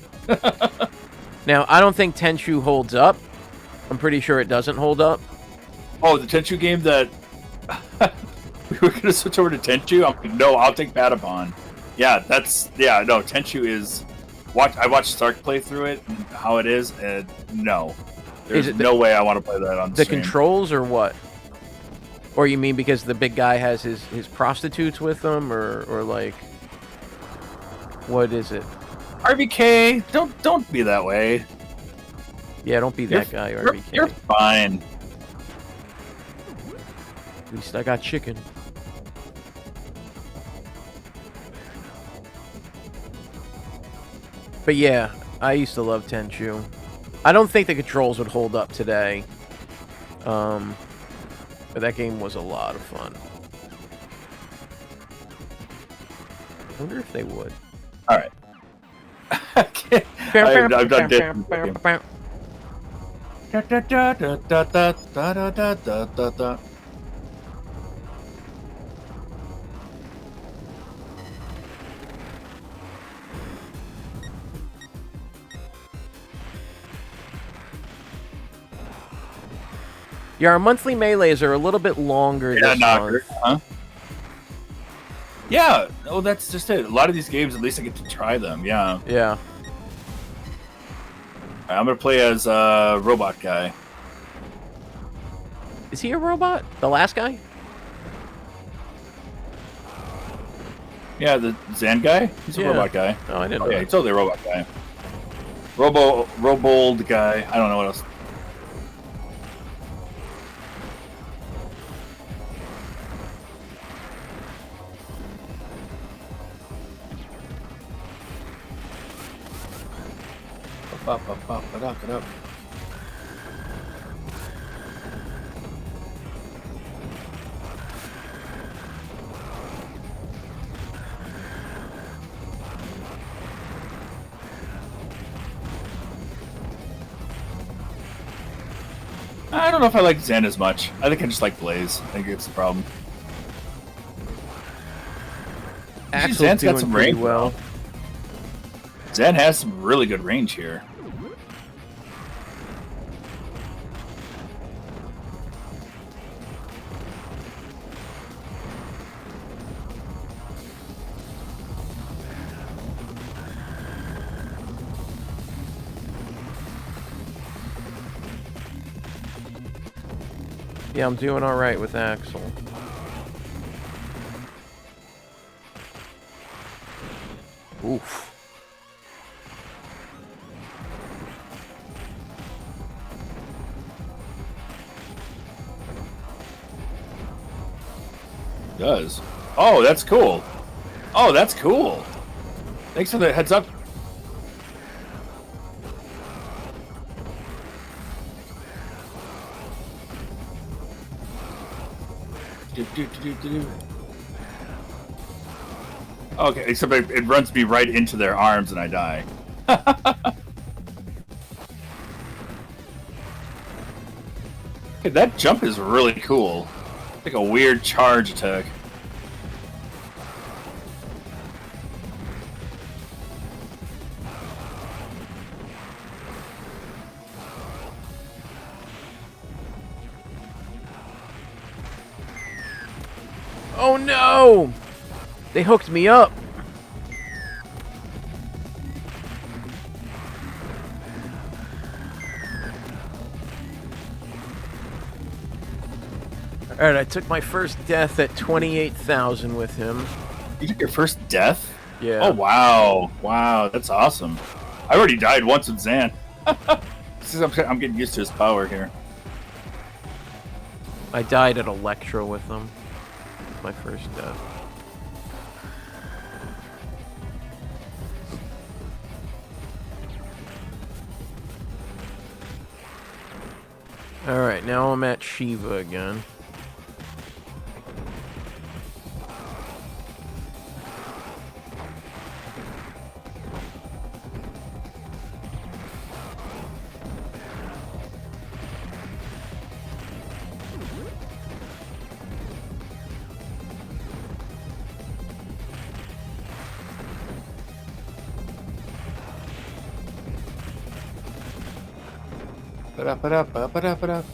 Now, I don't think Tenchu holds up. I'm pretty sure it doesn't hold up. Oh, the Tenchu game that we were going to switch over to Tenchu? No, I'll take Patapon. Yeah, Tenchu is I watched Stark play through it, and how it is, and no. There's Is it no way I want to play that on The stream. controls or what? Or you mean because the big guy has his prostitutes with him, or like, what is it? RVK, don't be that way. Yeah, don't be that guy, RVK. You're fine. At least I got chicken. But yeah, I used to love Tenchu. I don't think the controls would hold up today. But that game was a lot of fun. I wonder if they would. All right. Okay. I've done different. Yeah, our monthly melees are a little bit longer this month. Huh? Yeah, oh, that's just it. A lot of these games, at least I get to try them. Yeah. Yeah. Right, I'm gonna play as a robot guy. Is he a robot? The last guy? Yeah, the Zan guy. He's a robot guy. Oh, I didn't know Yeah, that. he's totally a robot guy. Robold guy. I don't know what else. Up. I don't know if I like Zen as much. I think I just like Blaze. I think it's the problem. Axel's Zen's got doing some pretty range. well. Zen has some really good range here. Yeah, I'm doing all right with Axel. Oof. Does. Oh, that's cool. Oh, that's cool. Thanks for the heads up. Okay, except it runs me right into their arms and I die. Okay, that jump is really cool. Like a weird charge attack. Oh no! They hooked me up. Alright, I took my first death at 28,000 with him. You took your first death? Yeah. Oh, wow. Wow, that's awesome. I already died once with Zan. I'm getting used to his power here. I died at Electro with them. My first death. Alright, now I'm at Shiva again.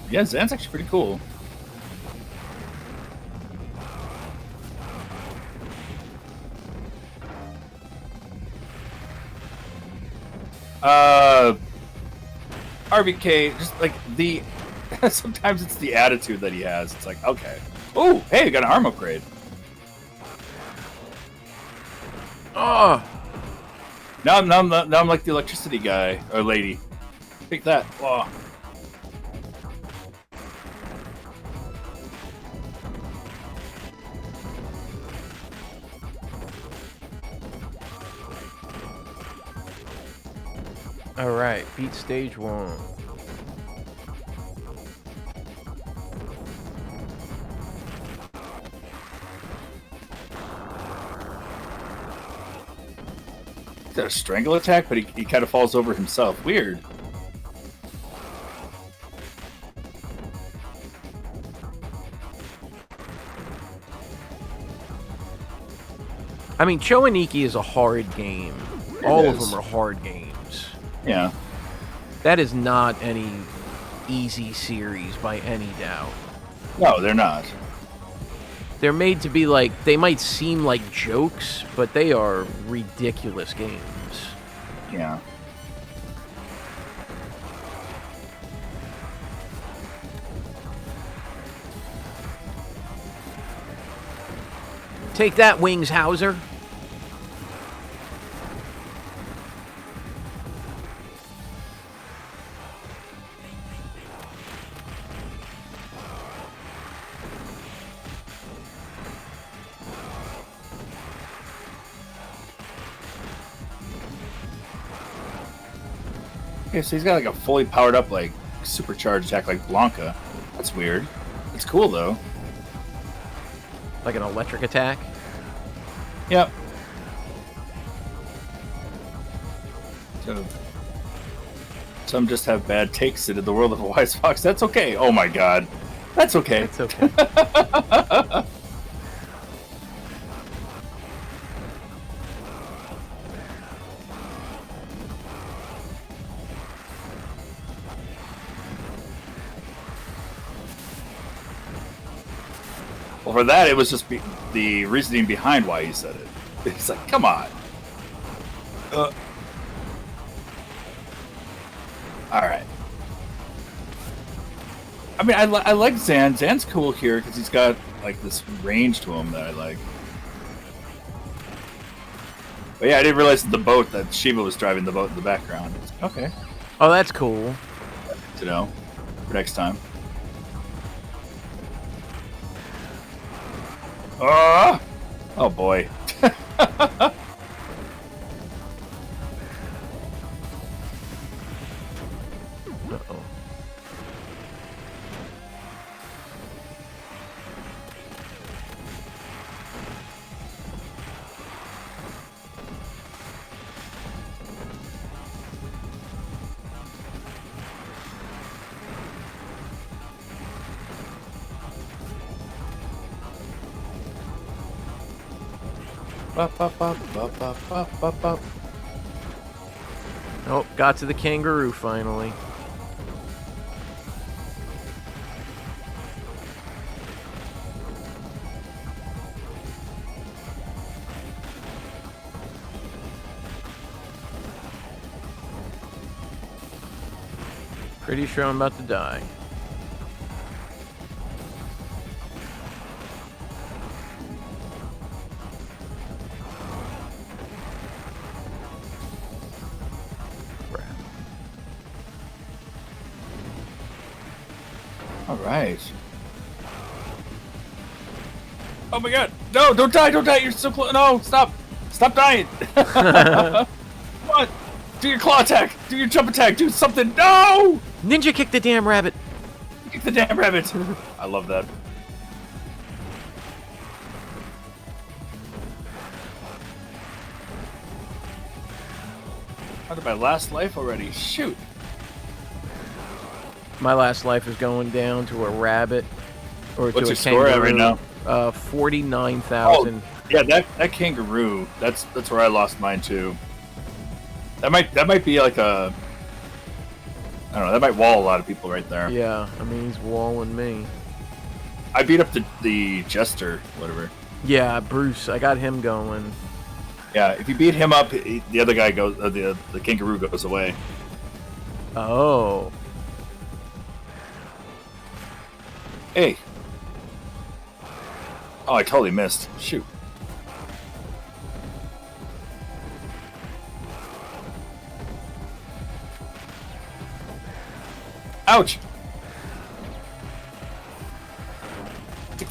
Yeah, Zan's actually pretty cool. RBK, just like the sometimes it's the attitude that he has. It's like, okay, oh, hey, we got an arm upgrade. Oh, now I'm like the electricity guy or lady. Take that. Oh. all right. Beat stage 1. Is that a strangle attack? But he kind of falls over himself. Weird. I mean, Choaniki is a hard game. All of is. them are hard games. Yeah. That is not any easy series by any doubt. No, they're not. They're made to be like, they might seem like jokes, but they are ridiculous games. Yeah. Take that, Wings Hauser. Okay, so he's got like a fully powered up, like, supercharged attack like Blanca. That's weird. It's cool, though. Like an electric attack? Yep. So, some just have bad takes into the world of a wise fox. That's okay. Oh my god. That's okay. It's okay. Well, for that, it was just the reasoning behind why he said it. It's like, come on. Alright. I mean, I like Zan. Zan's cool here because he's got, like, this range to him that I like. But yeah, I didn't realize the boat, that Shiva was driving the boat in the background. Okay. Oh, that's cool. To know. For next time. Oh boy. Uh-oh. Oh, got to the kangaroo finally. Pretty sure I'm about to die. Alright. Oh my god! No, don't die, don't die! You're so close! No, stop! Stop dying! Come on! Do your claw attack! Do your jump attack! Do something! No! Ninja kick the damn rabbit! Kick the damn rabbit! I love that. Out of my last life already. Shoot! My last life is going down to a rabbit or What's to your a score kangaroo. at right now? 49,000. Oh, yeah, that kangaroo. That's where I lost mine too. That might be like a. I don't know. That might wall a lot of people right there. Yeah, I mean he's walling me. I beat up the jester, whatever. Yeah, Bruce. I got him going. Yeah, if you beat him up, the other guy goes. The kangaroo goes away. Oh. Hey. Oh, I totally missed. Shoot. Ouch!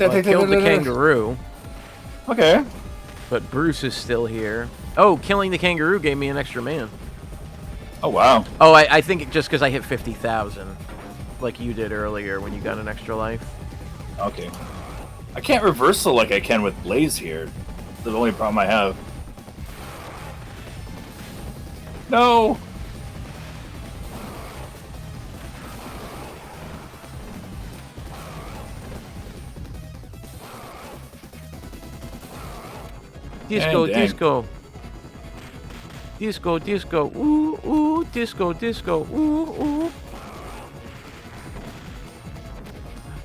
Well, I killed the kangaroo. Okay. But Bruce is still here. Oh, killing the kangaroo gave me an extra man. Oh, wow. Oh, I think just because I hit 50,000. Like you did earlier when you got an extra life. Okay. I can't reversal like I can with Blaze here. That's the only problem I have. No! Disco, dang. disco. Disco, disco. Ooh, ooh, disco, disco. Ooh, ooh.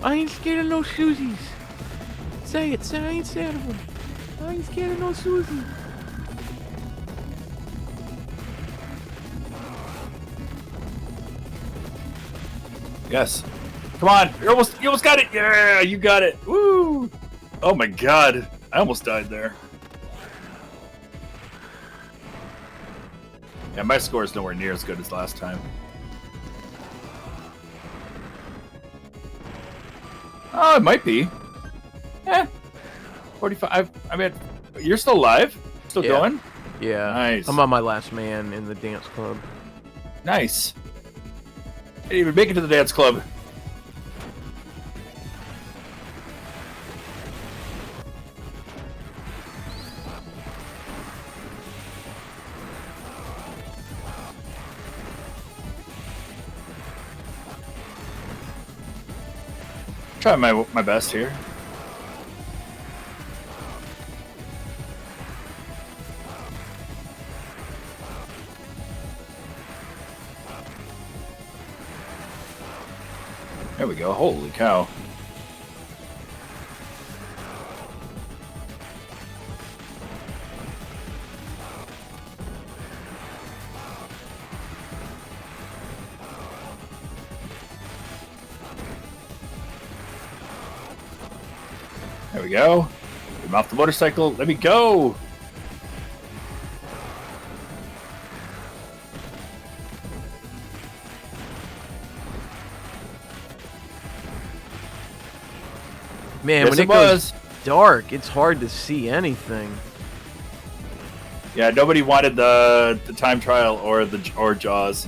I ain't scared of no Susies. Say it, say I ain't scared of them. I ain't scared of no Susie. Yes. Come on. You almost got it. Yeah, you got it. Woo! Oh my god. I almost died there. Yeah, my score is nowhere near as good as last time. Oh, it might be. 45. I mean, you're still alive? Still going? Yeah. Nice. I'm on my last man in the dance club. Nice. Didn't even make it to the dance club. Try my best here. There we go. Holy cow. There we go. I'm off the motorcycle. Let me go. Man, Yes, when it it goes was. dark, it's hard to see anything. Yeah, nobody wanted the time trial or Jaws.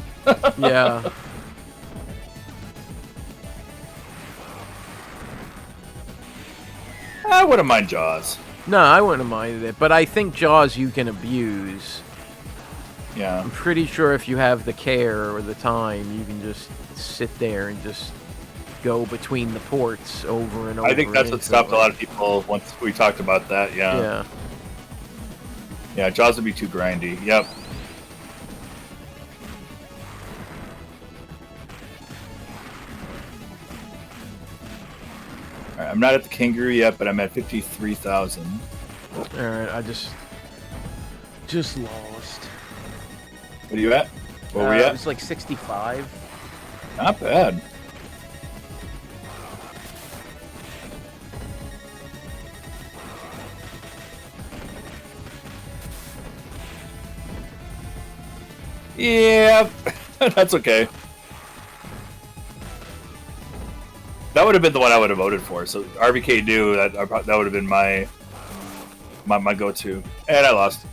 Yeah. I wouldn't mind Jaws. No, I wouldn't have minded it, but I think Jaws you can abuse. Yeah. I'm pretty sure if you have the care or the time, you can just sit there and just go between the ports over and over. I think that's what into stopped it. a lot of people once we talked about that. Yeah. Yeah. Yeah, Jaws would be too grindy. Yep. Alright, I'm not at the kangaroo yet, but I'm at 53,000. Alright, I just lost. What are you at? Where were you at? It's like 65. Not bad. Yeah, that's okay. That would have been the one I would have voted for. So RBK knew that that would have been my go-to, and I lost.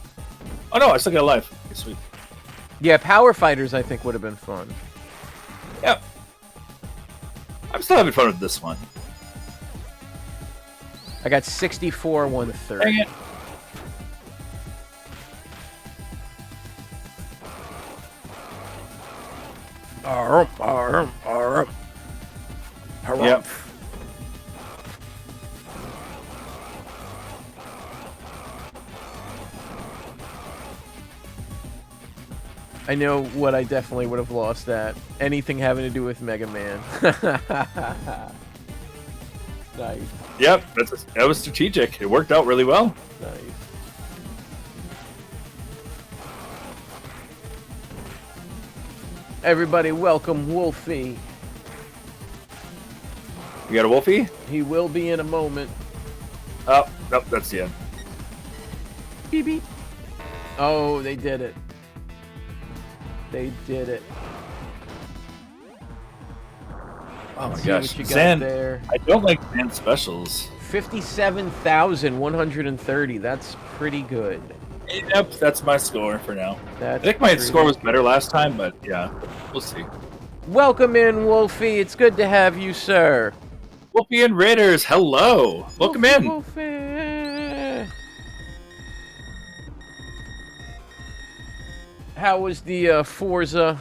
Oh no, I still got a life. Okay, sweet. Yeah, Power Fighters I think would have been fun. Yep. I'm still having fun with this one. I got 64 1/3. Dang it. Yep. I know what I definitely would have lost at. Anything having to do with Mega Man. Nice. Yep, that was strategic. It worked out really well. Nice. Everybody, welcome Wolfie. You got a Wolfie? He will be in a moment. Oh, nope, that's the end. Beep beep. Oh, they did it. They did it. Oh my Let's see gosh, what you got Zan, there. I don't like Zan specials. 57,130. That's pretty good. Yep, that's my score for now. That's I think my pretty score was good. better last time, but yeah, we'll see. Welcome in, Wolfie. It's good to have you, sir. Wolfie and Raiders, hello. Welcome in. Wolfie. How was the Forza?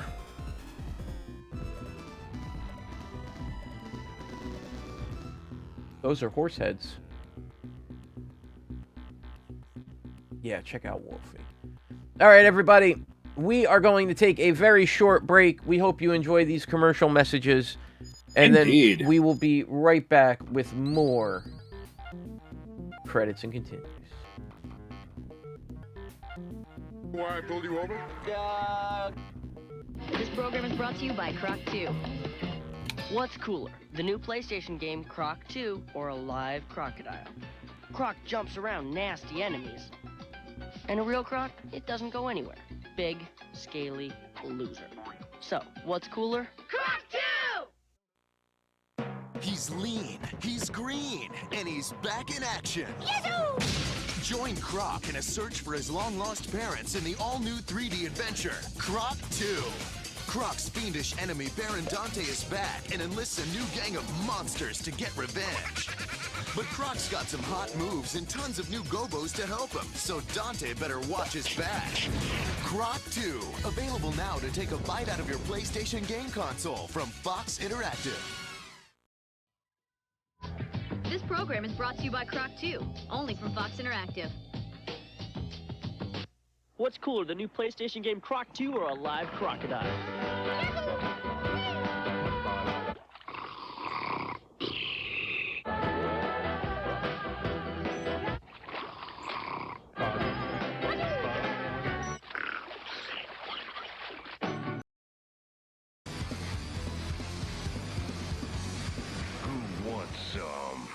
Those are horse heads. Yeah, check out Wolfie. All right, everybody. We are going to take a very short break. We hope you enjoy these commercial messages. And Indeed. then we will be right back with more credits and continues. Why I pulled you over? This program is brought to you by Croc 2. What's cooler, the new PlayStation game Croc 2 or a live crocodile? Croc jumps around nasty enemies. And a real croc, it doesn't go anywhere. Big, scaly loser. So, what's cooler? Croc 2! He's lean, he's green, and he's back in action. Yahoo! Join Croc in a search for his long-lost parents in the all-new 3D adventure, Croc 2. Croc's fiendish enemy Baron Dante is back and enlists a new gang of monsters to get revenge. But Croc's got some hot moves and tons of new gobos to help him, so Dante better watch his back. Croc 2, available now to take a bite out of your PlayStation game console from Fox Interactive. This program is brought to you by Croc 2, only from Fox Interactive. What's cooler, the new PlayStation game Croc 2 or a live crocodile? Who wants some?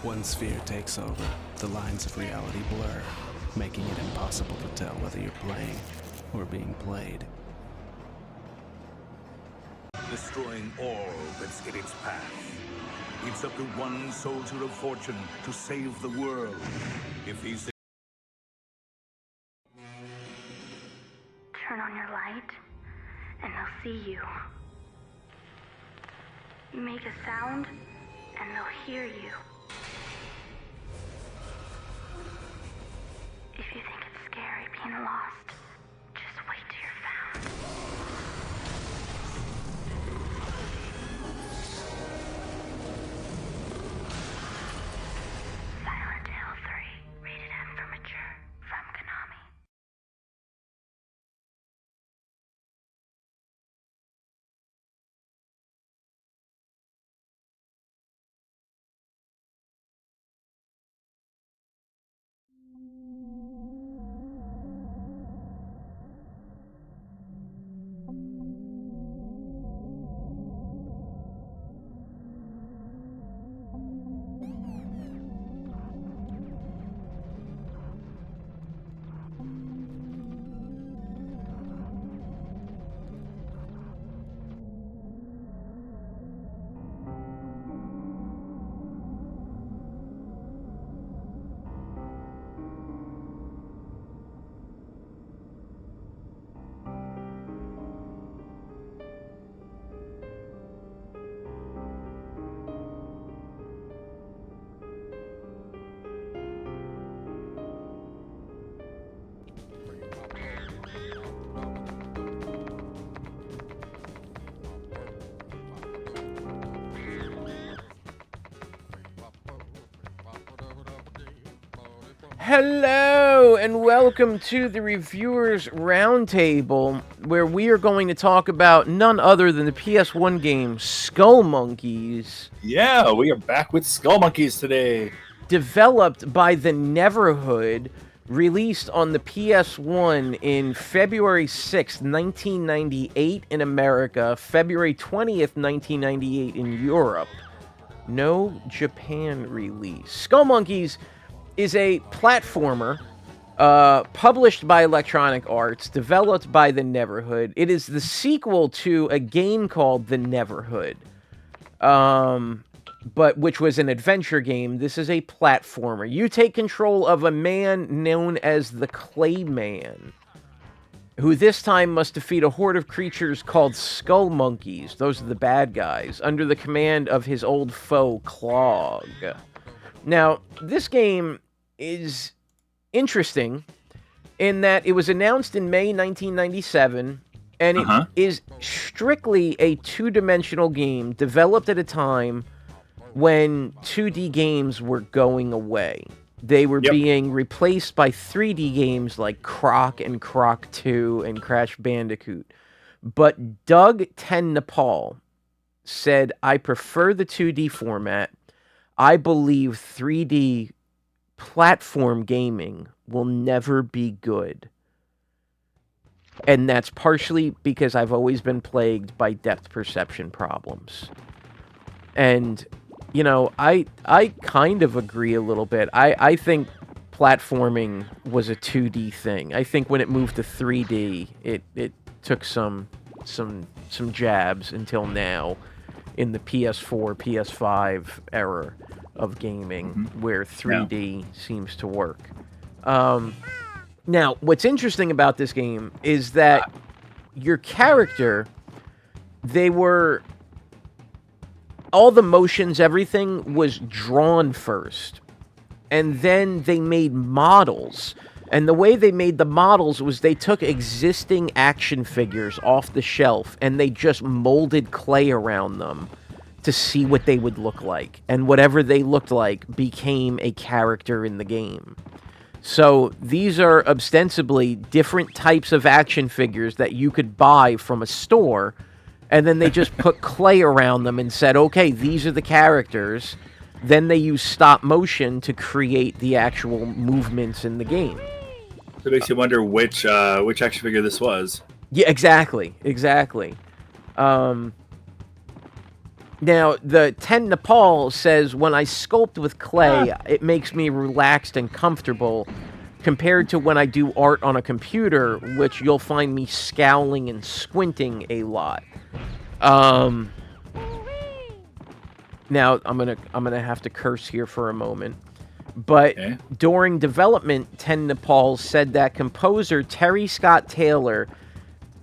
One sphere takes over, the lines of reality blur, making it impossible to tell whether you're playing or being played. Destroying all that's in its path. It's up to one soldier of fortune to save the world. If he's... Turn on your light, and they'll see you. Make a sound, and they'll hear you. If you think it's scary being lost, just wait till you're found. Silent Hill 3, rated M for mature, from Konami. Hello, and welcome to the Reviewers Roundtable, where we are going to talk about none other than the PS1 game Skullmonkeys. Yeah, we are back with Skullmonkeys today. Developed by the Neverhood, released on the PS1 in February 6th, 1998 in America, February 20th, 1998 in Europe. No Japan release. Skullmonkeys is a platformer published by Electronic Arts, developed by the Neverhood. It is the sequel to a game called The Neverhood, but which was an adventure game. This is a platformer. You take control of a man known as the Clayman, who this time must defeat a horde of creatures called Skullmonkeys. Those are the bad guys, under the command of his old foe, Clog. Now, this game is interesting in that it was announced in May 1997, and it is strictly a two-dimensional game developed at a time when 2D games were going away. They were being replaced by 3D games like Croc and Croc 2 and Crash Bandicoot. But Doug Ten Nepal said, I prefer the 2D format. I believe 3D platform gaming will never be good. And that's partially because I've always been plagued by depth perception problems. And, you know, I kind of agree a little bit. I think platforming was a 2D thing. I think when it moved to 3D, it took some jabs until now in the PS4, PS5 era of gaming, where 3D seems to work. Now, what's interesting about this game is that your character, all the motions, everything was drawn first, and then they made models. And the way they made the models was they took existing action figures off the shelf and they just molded clay around them to see what they would look like. And whatever they looked like became a character in the game. So these are ostensibly different types of action figures that you could buy from a store, and then they just put clay around them and said, okay, these are the characters. Then they use stop motion to create the actual movements in the game. So it makes you wonder which action figure this was. Yeah, exactly. Now, the Ten Nepal says, when I sculpt with clay, it makes me relaxed and comfortable compared to when I do art on a computer, which you'll find me scowling and squinting a lot. Now, I'm gonna have to curse here for a moment. But during development, Ten Nepal said that composer Terry Scott Taylor,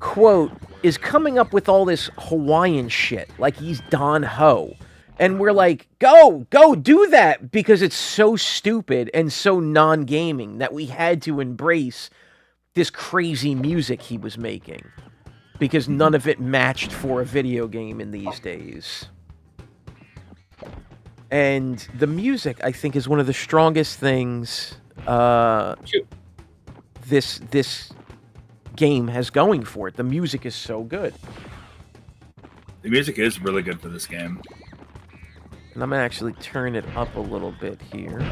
quote, is coming up with all this Hawaiian shit, like he's Don Ho. And we're like, go do that, because it's so stupid and so non-gaming that we had to embrace this crazy music he was making, because none of it matched for a video game in these days. And the music, I think, is one of the strongest things this game has going for it. The music is so good. The music is really good for this game. And I'm going to actually turn it up a little bit here.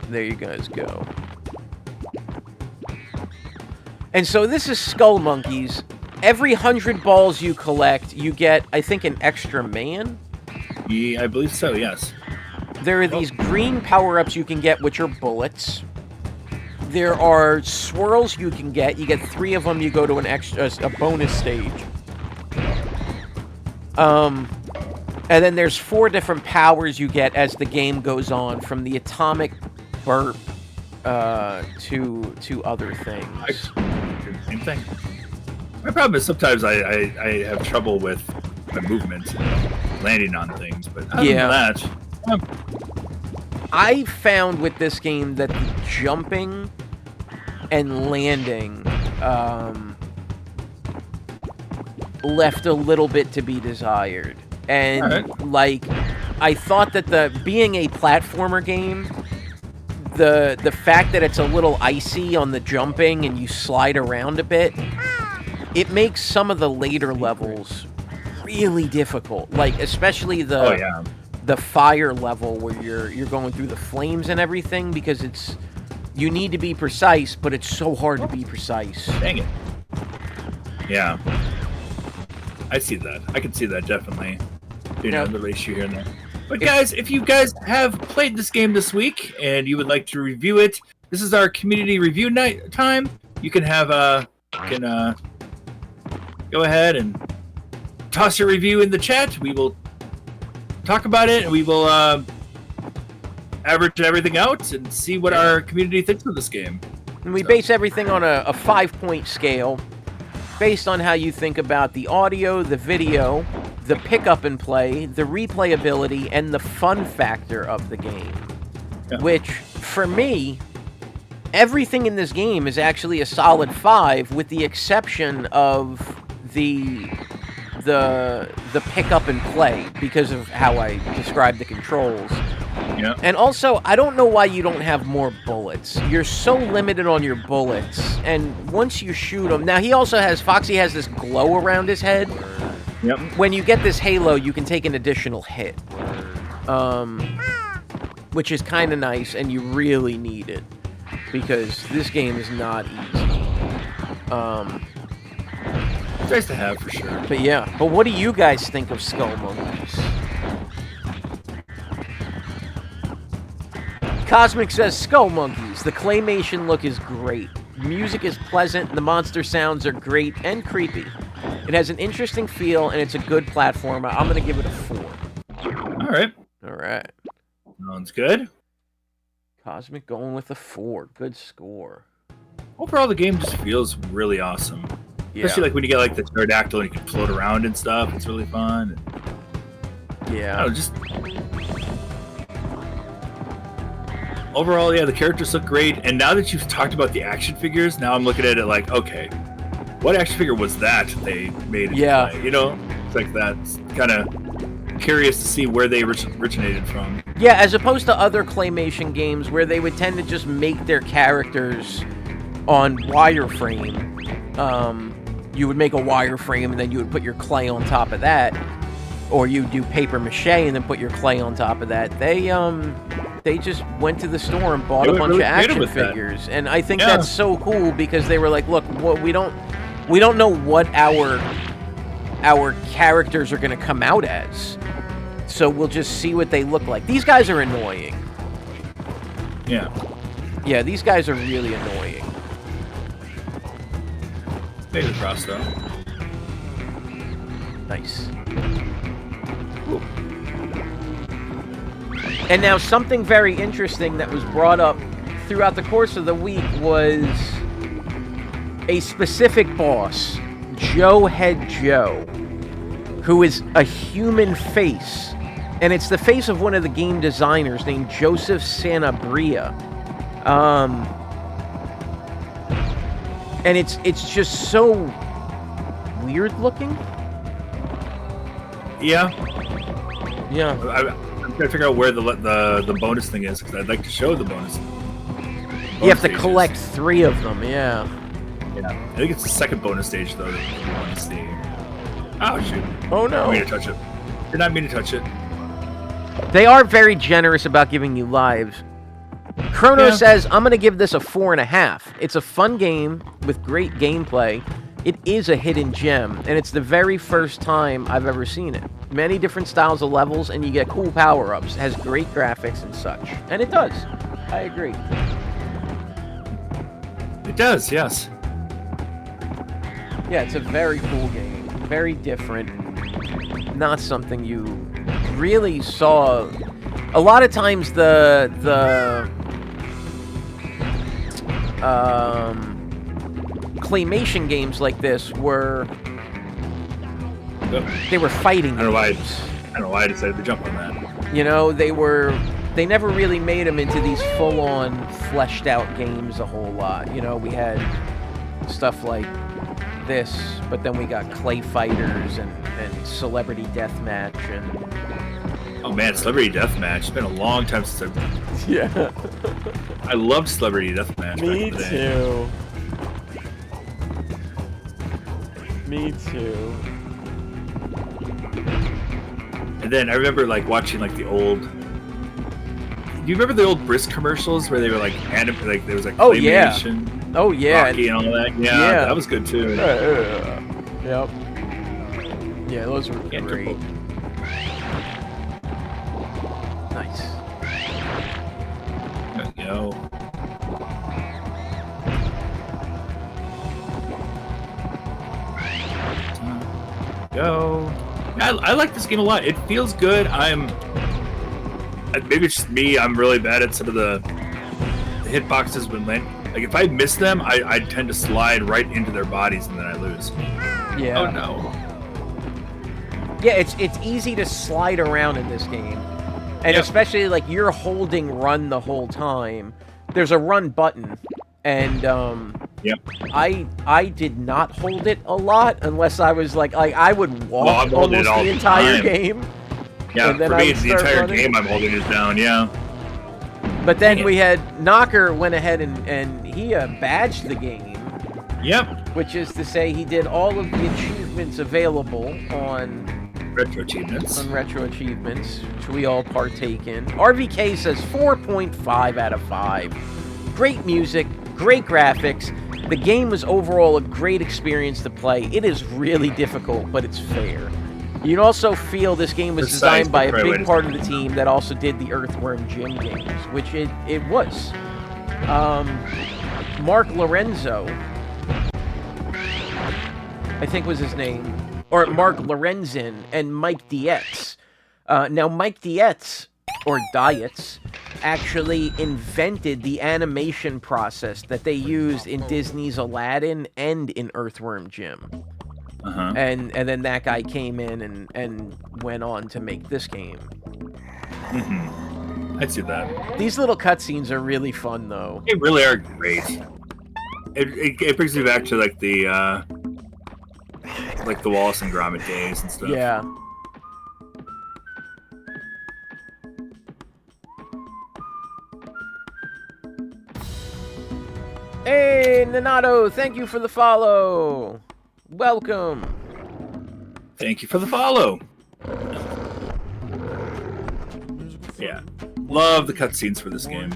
There you guys go. And so this is Skullmonkeys. Every 100 balls you collect, you get, I think, an extra man? Yeah, I believe so, yes. There are these green power-ups you can get, which are bullets. There are swirls you can get. You get 3 of them, you go to a bonus stage. And then there's 4 different powers you get as the game goes on, from the atomic burp to other things. Same thing. My problem is sometimes I have trouble with my movement, landing on things, but other than that, I found with this game that the jumping and landing left a little bit to be desired. And, like, I thought that being a platformer game, the fact that it's a little icy on the jumping and you slide around a bit, it makes some of the later levels really difficult. Like especially the fire level where you're going through the flames and everything, because you need to be precise, but it's so hard to be precise. Dang it. Yeah. I see that. I can see that definitely. You know, the ratio here and there. But guys, if you guys have played this game this week and you would like to review it, this is our community review night time. You can have go ahead and toss your review in the chat. We will talk about it and we will average everything out and see what our community thinks of this game. And we base everything on a 5-point scale based on how you think about the audio, the video, the pickup and play, the replayability, and the fun factor of the game. Yeah. Which, for me, everything in this game is actually a solid 5, with the exception of the pickup and play, because of how I described the controls. Yeah. And also, I don't know why you don't have more bullets. You're so limited on your bullets, and once you shoot them... Now, Foxy has this glow around his head. Yep. When you get this halo, you can take an additional hit. Which is kind of nice, and you really need it. Because this game is not easy. It's nice to have, for sure. But yeah. But what do you guys think of Skullmonkeys? Cosmic says, Skullmonkeys. The claymation look is great. Music is pleasant, the monster sounds are great and creepy. It has an interesting feel, and it's a good platformer. I'm going to give it a 4. Alright. Alright. Sounds good. Cosmic going with a 4. Good score. Overall, the game just feels really awesome. Yeah. Especially like when you get like the pterodactyl and you can float around and stuff. It's really fun. Yeah. Overall, yeah, the characters look great. And now that you've talked about the action figures, now I'm looking at it like, okay, what action figure was that they made? Yeah. Play? You know, it's like that's kind of curious to see where they originated from. Yeah, as opposed to other claymation games where they would tend to just make their characters on wireframe. You would make a wireframe and then you would put your clay on top of that. Or you do paper mache and then put your clay on top of that. They just went to the store and bought a bunch of action figures. And I think that's so cool because they were like, look, we don't know what our characters are going to come out as. So we'll just see what they look like. These guys are annoying. Yeah. Yeah, these guys are really annoying. Maybe the cross, though. Nice. Ooh. And now something very interesting that was brought up throughout the course of the week was a specific boss, Joe Head Joe, who is a human face. And it's the face of one of the game designers named Joseph Sanabria. And it's just so weird looking. Yeah. Yeah. I'm trying to figure out where the bonus thing is, because I'd like to show the bonus. You have to collect 3 of them, yeah. Yeah. I think it's the second bonus stage, though, that you want to see. Oh, shoot. Oh, no. I didn't mean to touch it. Did not mean to touch it. They are very generous about giving you lives. Chrono says, I'm going to give this a 4.5. It's a fun game with great gameplay. It is a hidden gem, and it's the very first time I've ever seen it. Many different styles of levels, and you get cool power-ups. It has great graphics and such. And it does. I agree. It does, yes. Yeah, it's a very cool game. Very different. Not something you really saw. A lot of times the claymation games like this were fighting games. I don't know why I decided to jump on that. You know, they never really made them into these full-on fleshed out games a whole lot. You know, we had stuff like this, but then we got Clay Fighters and Celebrity Deathmatch and Oh man, Celebrity Deathmatch. It's been a long time since I've... Yeah. I loved Celebrity Deathmatch. Me back in the day. too. Me too. And then I remember like watching like the old. Do you remember the old Brisk commercials where they were like like there was like claymation, Oh yeah. Rocky and all that? Yeah, that was good too. Yep. Yeah, those were great. Nice. There we go. Go. I like this game a lot. It feels good. Maybe it's just me. I'm really bad at some of the hitboxes when like if I miss them, I tend to slide right into their bodies and then I lose. Yeah. Oh no. Yeah, it's easy to slide around in this game. And especially like you're holding run the whole time. There's a run button and I did not hold it a lot unless I was like I would walk almost the entire game. Yeah, and then for I me, would the start entire running. game I'm holding it down, yeah. But then we had Knocker went ahead and he badged the game. Yep. Which is to say he did all of the achievements available on Retro Achievements. On Retro Achievements, which we all partake in. RVK says 4.5 out of 5. Great music, great graphics. The game was overall a great experience to play. It is really difficult, but it's fair. You can also feel this game was designed by a big part of the team that also did the Earthworm Jim games, which it was. Mark Lorenzo, I think was his name, or Mark Lorenzen, and Mike Dietz. Now, Mike Dietz, or Dietz, actually invented the animation process that they used in Disney's Aladdin and in Earthworm Jim. And then that guy came in and went on to make this game. I see that. These little cutscenes are really fun, though. They really are great. It brings me back to like the Wallace and Gromit days and stuff. Yeah. Hey, Nanato, thank you for the follow. Welcome. Thank you for the follow. Yeah. Love the cutscenes for this game.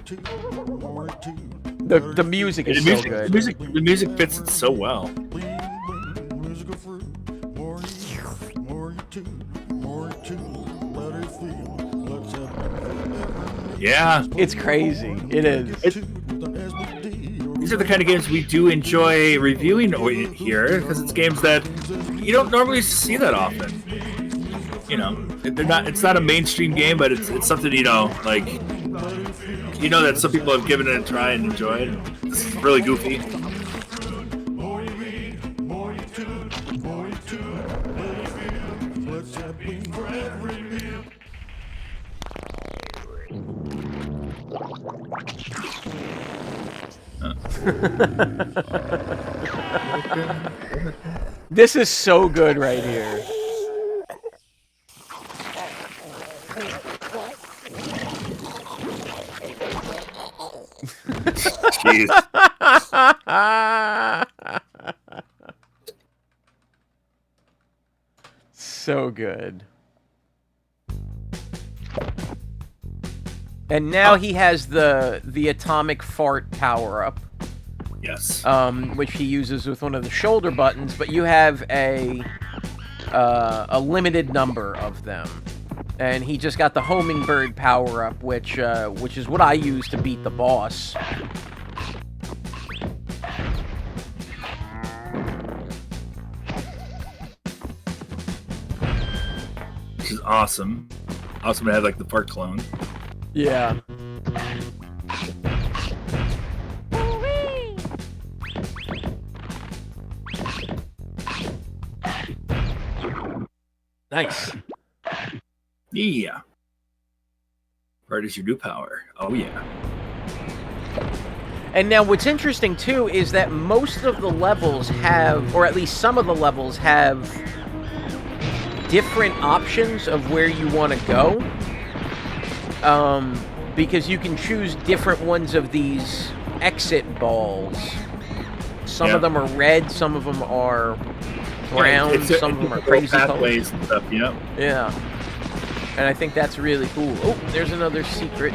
The music is so good. The music fits it so well. Yeah. It's crazy. It is. These are the kind of games we do enjoy reviewing here, because it's games that you don't normally see that often. You know, it's not a mainstream game, but it's something, you know, like, you know that some people have given it a try and enjoyed. This is really goofy. This is so good right here. Jeez. So good. And now he has the atomic fart power-up. Yes. Which he uses with one of the shoulder buttons, but you have a limited number of them. And he just got the homing bird power-up, which is what I use to beat the boss. Which is awesome. Awesome to have like the fart clone. Yeah. Nice. Yeah. Fart is your new power. Oh, yeah. And now what's interesting, too, is that most of the levels have, or at least some of the levels have, different options of where you want to go. because you can choose different ones of these exit balls. Some of them are red, some of them are brown, some of them are crazy pathways colors. and stuff. Yep. Yeah. And I think that's really cool. Oh, there's another secret.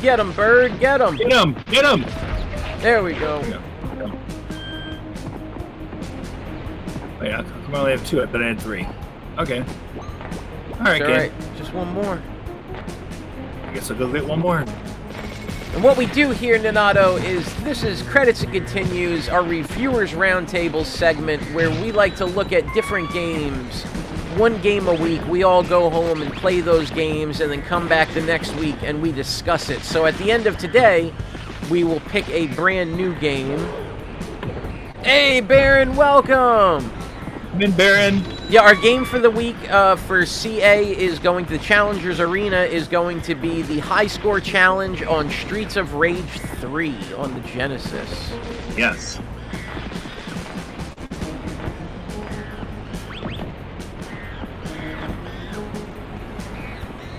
Get him, bird, get him! Get him! Get him! There we go. Wait, how come I only have 2? I bet I had 3. Okay. Alright, All right, just one more. I guess I'll go get one more. And what we do here, Nanato, is this is Credits and Continues, our Reviewers Roundtable segment, where we like to look at different games. One game a week, we all go home and play those games, and then come back the next week and we discuss it. So at the end of today, we will pick a brand new game. Hey, Baron, welcome! I'm in, Baron. Yeah, our game for the week for CA is going to the Challengers Arena, is going to be the High Score Challenge on Streets of Rage 3 on the Genesis. Yes.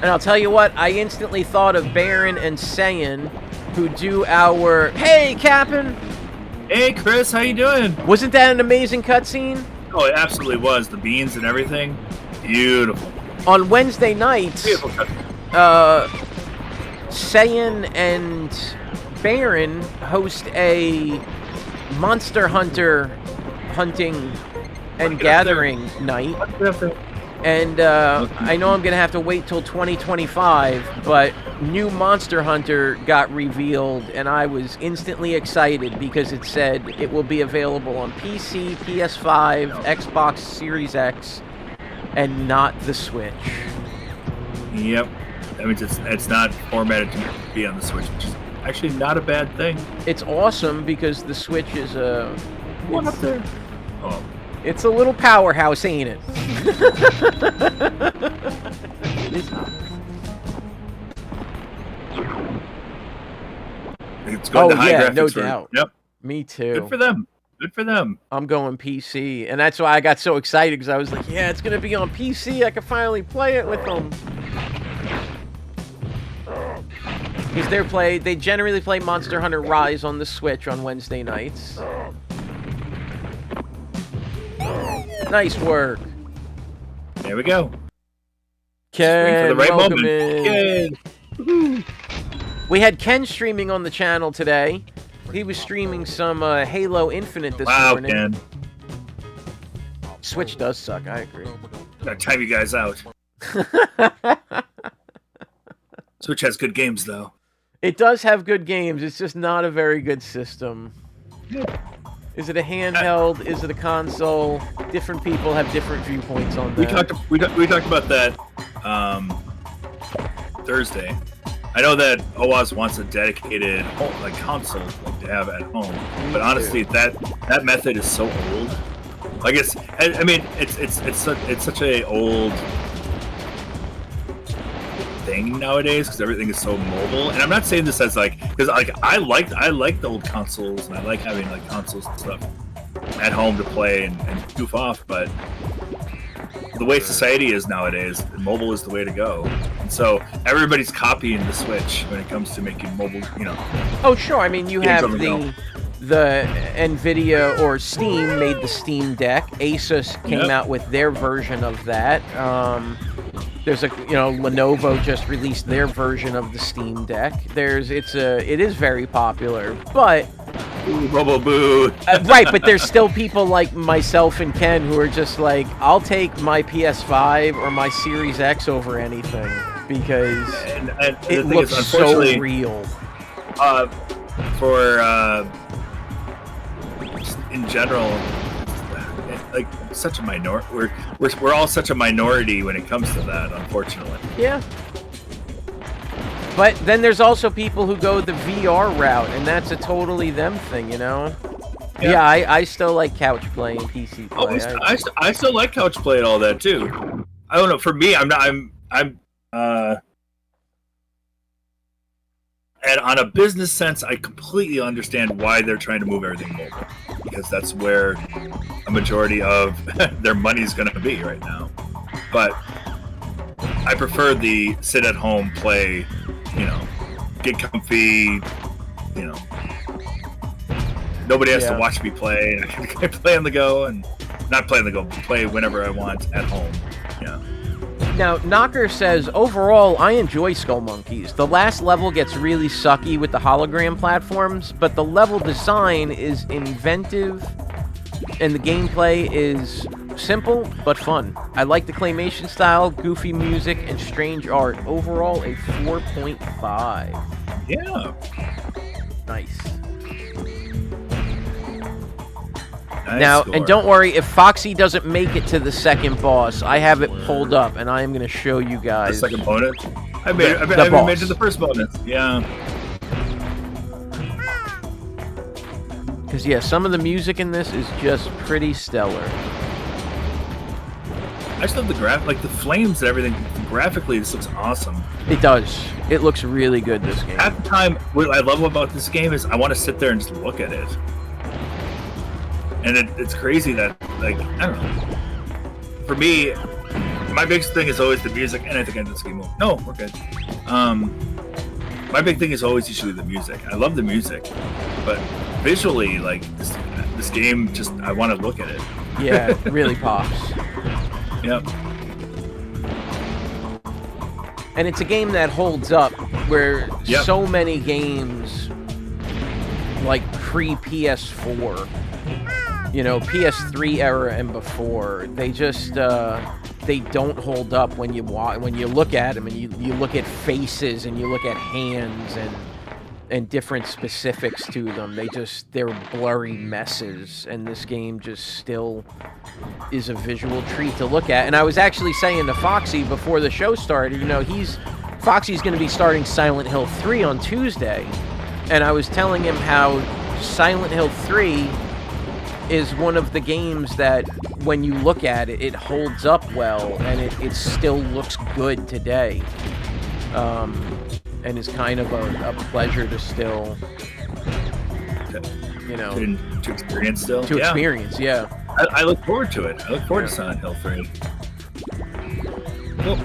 And I'll tell you what, I instantly thought of Baron and Saiyan, who do our... Hey, Captain! Hey, Chris, how you doing? Wasn't that an amazing cutscene? Oh, it absolutely was. The beans and everything. Beautiful. On Wednesday nights, Beautiful cutscene. Saiyan and Baron host a Monster Hunter hunting and gathering night. And I know I'm going to have to wait till 2025, but new Monster Hunter got revealed, and I was instantly excited because it said it will be available on PC, PS5, Xbox Series X, and not the Switch. Yep. That means it's not formatted to be on the Switch, which is actually not a bad thing. It's awesome because the Switch is a... One up there. Oh. It's a little powerhouse, ain't it? It's going to high graphics. No doubt. Yep. Me too. Good for them. Good for them. I'm going PC, and that's why I got so excited, because I was like, yeah, it's going to be on PC. I can finally play it with them. Because they generally play Monster Hunter Rise on the Switch on Wednesday nights. Nice work. There we go. Ken, for the right welcome moment. in. Yay. We had Ken streaming on the channel today. He was streaming some Halo Infinite this morning. Ken. Switch does suck, I agree. Gotta time you guys out. Switch has good games, though. It does have good games. It's just not a very good system. Is it a handheld? Is it a console? Different people have different viewpoints on that. We talked about that Thursday. I know that OWASP wants a dedicated console to have at home, but honestly, that method is so old. Like it's such a old thing nowadays because everything is so mobile. And I'm not saying this as because I like the old consoles and I like having consoles and stuff at home to play and goof off, but the way society is nowadays, mobile is the way to go. And so everybody's copying the Switch when it comes to making mobile, Oh, sure. I mean, you have the NVIDIA or Steam made the Steam Deck. Asus came out with their version of that. There's Lenovo just released their version of the Steam Deck. It is very popular, but right, but there's still people like myself and Ken who are just like, I'll take my PS5 or my Series X over anything because it looks so real. In general, such a minority. We're all such a minority when it comes to that, unfortunately. Yeah. But then there's also people who go the VR route, and that's a totally them thing, Yeah, I still like couch play and PC play. I still like couch play and all that too. I don't know. For me, and on a business sense, I completely understand why they're trying to move everything mobile, because that's where a majority of their money is going to be right now. But I prefer the sit at home, play, get comfy, nobody has to watch me play, and I can play on the go, and not play on the go, play whenever I want at home. Yeah. Now, Knocker says, overall, I enjoy Skullmonkeys. The last level gets really sucky with the hologram platforms, but the level design is inventive, and the gameplay is simple but fun. I like the claymation style, goofy music, and strange art. Overall, a 4.5. Yeah. Nice. Now, and don't worry, if Foxy doesn't make it to the second boss, I have it pulled up, and I am going to show you guys. The second bonus? I made it to the first bonus. Yeah. Because, yeah, some of the music in this is just pretty stellar. I just love the the flames and everything. Graphically, this looks awesome. It does. It looks really good, this game. Half the time, what I love about this game is I want to sit there and just look at it. And it's crazy that, I don't know. For me, my biggest thing is always the music, and I think I did this game. No, we're good. My big thing is always usually the music. I love the music, but visually, this game, just I want to look at it. Yeah, it really pops. Yep. And it's a game that holds up, where so many games, like pre-PS4, PS3 era and before, they just they don't hold up when you look at them, and you look at faces and you look at hands and different specifics to them. They're blurry messes, and this game just still is a visual treat to look at. And I was actually saying to Foxy before the show started, Foxy's going to be starting Silent Hill 3 on Tuesday, and I was telling him how Silent Hill 3 is one of the games that, when you look at it, it holds up well, and it still looks good today. And is kind of a pleasure to still, to experience still. To experience, yeah. I look forward to it. I look forward to Silent Hill 3. Oh.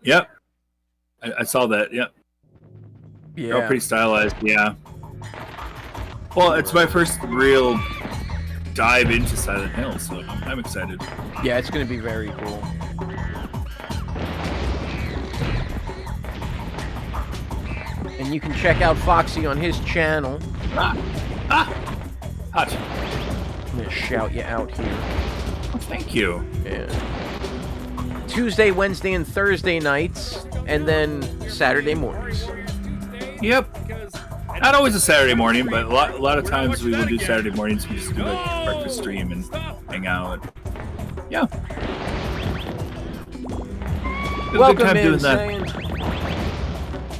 Yep. I saw that, yep. Yeah. They're all pretty stylized, yeah. Well, it's my first real dive into Silent Hill, so I'm excited. Yeah, it's going to be very cool. And you can check out Foxy on his channel. Hot. I'm going to shout you out here. Oh, thank you. Yeah. Tuesday, Wednesday, and Thursday nights, and then Saturday mornings. Yep. Not always a Saturday morning, but a lot of times we will do Saturday mornings. We just do breakfast stream and hang out. Yeah. Welcome in, Sayan.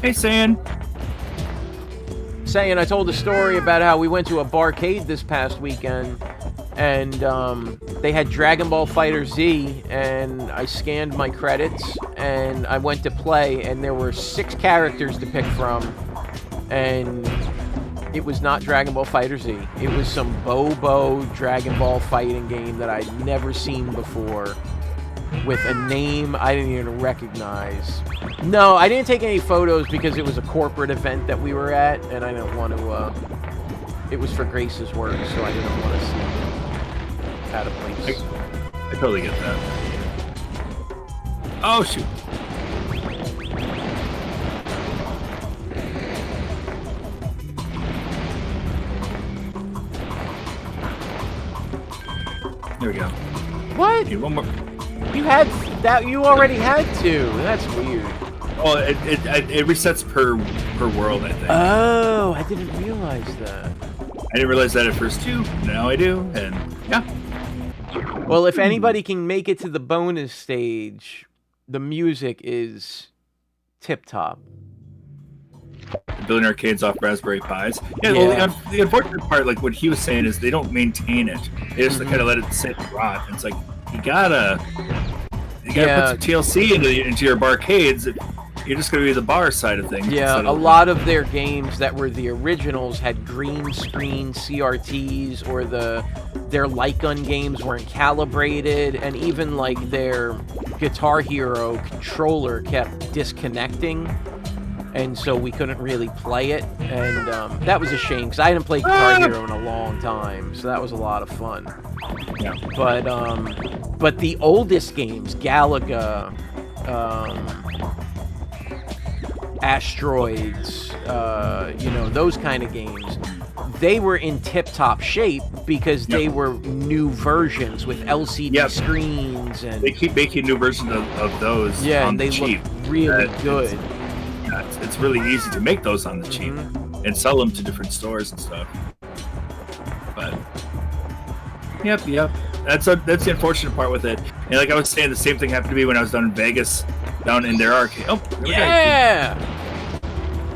Hey, Sayan. Sayan, I told a story about how we went to a barcade this past weekend, and they had Dragon Ball Fighter Z, and I scanned my credits, and I went to play, and there were 6 characters to pick from, and it was not Dragon Ball Fighter Z. It was some Bobo Dragon Ball fighting game that I'd never seen before, with a name I didn't even recognize. No, I didn't take any photos because it was a corporate event that we were at, and I didn't want to, it was for Grace's work, so I didn't want to see out of place. I totally get that. Oh, shoot. There we go. What? Okay, one more. You had that. You already had 2. That's weird. Oh, it resets per world, I think. Oh, I didn't realize that. I didn't realize that at first too. Now I do, and yeah. Well, if anybody can make it to the bonus stage, the music is tip top. Building arcades off Raspberry Pis. Yeah, well, the unfortunate part, like what he was saying, is they don't maintain it. They just kind of let it sit and rot. And it's like you gotta put some TLC into your barcades. You're just gonna be the bar side of things. Yeah, instead a of- lot of their games that were the originals had green screen CRTs, or their light gun games weren't calibrated, and even like their Guitar Hero controller kept disconnecting, and so we couldn't really play it, and that was a shame because I hadn't played Guitar Hero in a long time, so that was a lot of fun. Yeah. But the oldest games, Galaga, Asteroids, those kind of games, they were in tip-top shape because they were new versions with LCD screens, and they keep making new versions of those. Yeah, on and they the cheap. look really good. It's really easy to make those on the cheap and sell them to different stores and stuff. But yep. That's the unfortunate part with it. And like I was saying, the same thing happened to me when I was down in Vegas, down in their arcade. Oh, here we go. Yeah.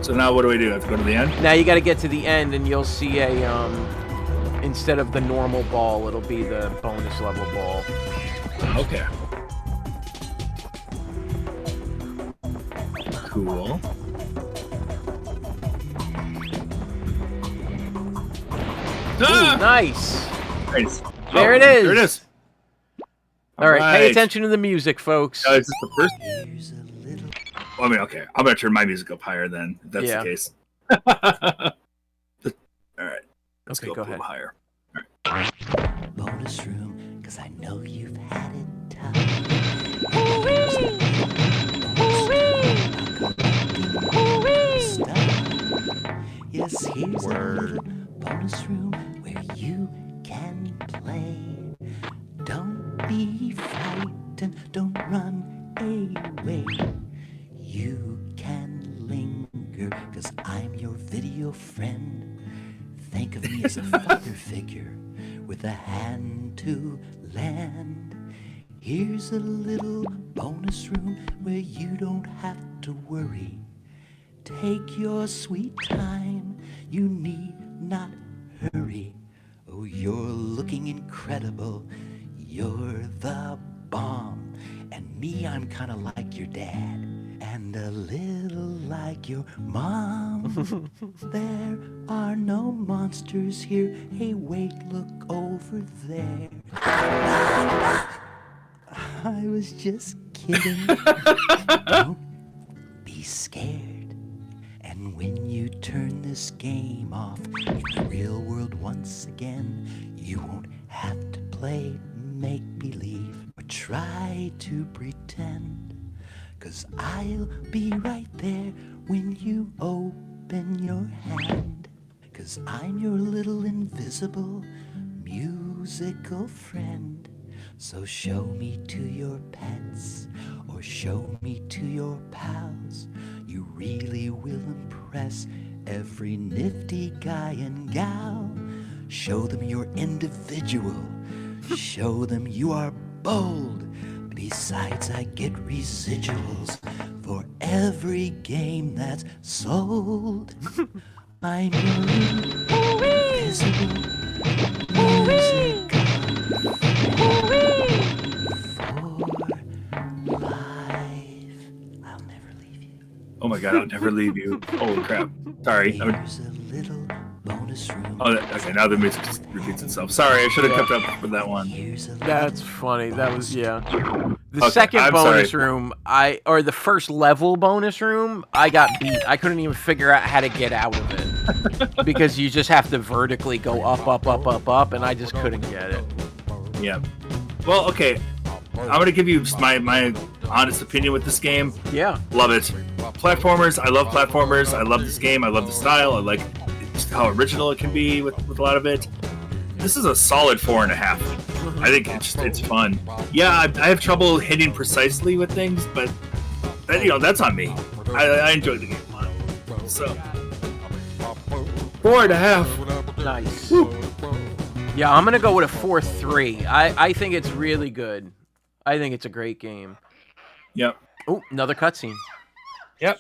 So now what do we do? I have to go to the end? Now you got to get to the end, and you'll see instead of the normal ball, it'll be the bonus level ball. Okay. Cool. Ooh, nice. Nice. There it is. There it is. All right, pay attention to the music, folks. Is this the first? Well, I mean, okay. I'm gonna turn my music up higher then, if that's the case. All right. Let's go, go up a ahead. little higher. Bonus room, because I know you've had it tough. Yes, here's a little bonus room where you can play. Don't be frightened, don't run away. You can linger, cause I'm your video friend. Think of me as a father figure with a hand to lend. Here's a little bonus room where you don't have to worry. Take your sweet time, you need not hurry. Oh, you're looking incredible, you're the bomb. And me, I'm kinda like your dad, and a little like your mom. There are no monsters here, hey wait, look over there. I was just kidding. Don't be scared. And when you turn this game off in the real world once again, you won't have to play make-believe or try to pretend. 'Cause I'll be right there when you open your hand. 'Cause I'm your little invisible musical friend. So show me to your pets or show me to your pals. You really will impress every nifty guy and gal. Show them you're individual. Show them you are bold. Besides, I get residuals for every game that's sold. I'm your invisible music. Oh my god, I'll never leave you. Holy crap. Sorry. Here's a little bonus room. Oh, okay, now the music just repeats itself. Sorry, I should have kept up with that one. That's funny. That was, yeah. The Okay, second I'm bonus sorry. room, or the first level bonus room, I got beat. I couldn't even figure out how to get out of it. Because you just have to vertically go up, up, up, up, up, and I just couldn't get it. Yeah. Well, okay. I'm gonna give you my honest opinion with this game. Yeah. Love it. Platformers. I love platformers. I love this game. I love the style. I like just how original it can be with a lot of it. This is a solid 4.5. I think it's fun. Yeah, I have trouble hitting precisely with things, but that's on me. I enjoyed the game a lot. So 4.5. Nice. Yeah, I'm gonna go with a 4-3. I think it's really good. I think it's a great game. Yep. Oh, another cutscene. Yep.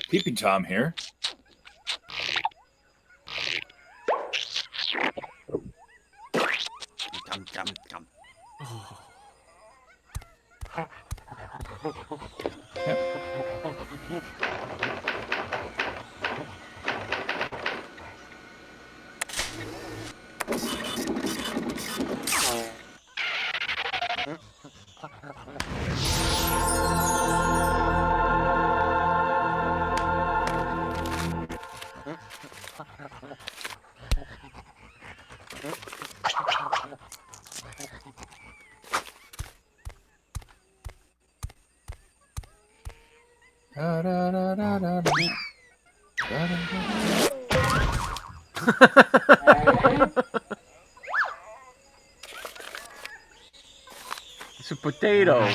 Peeping Tom here. It's a potato.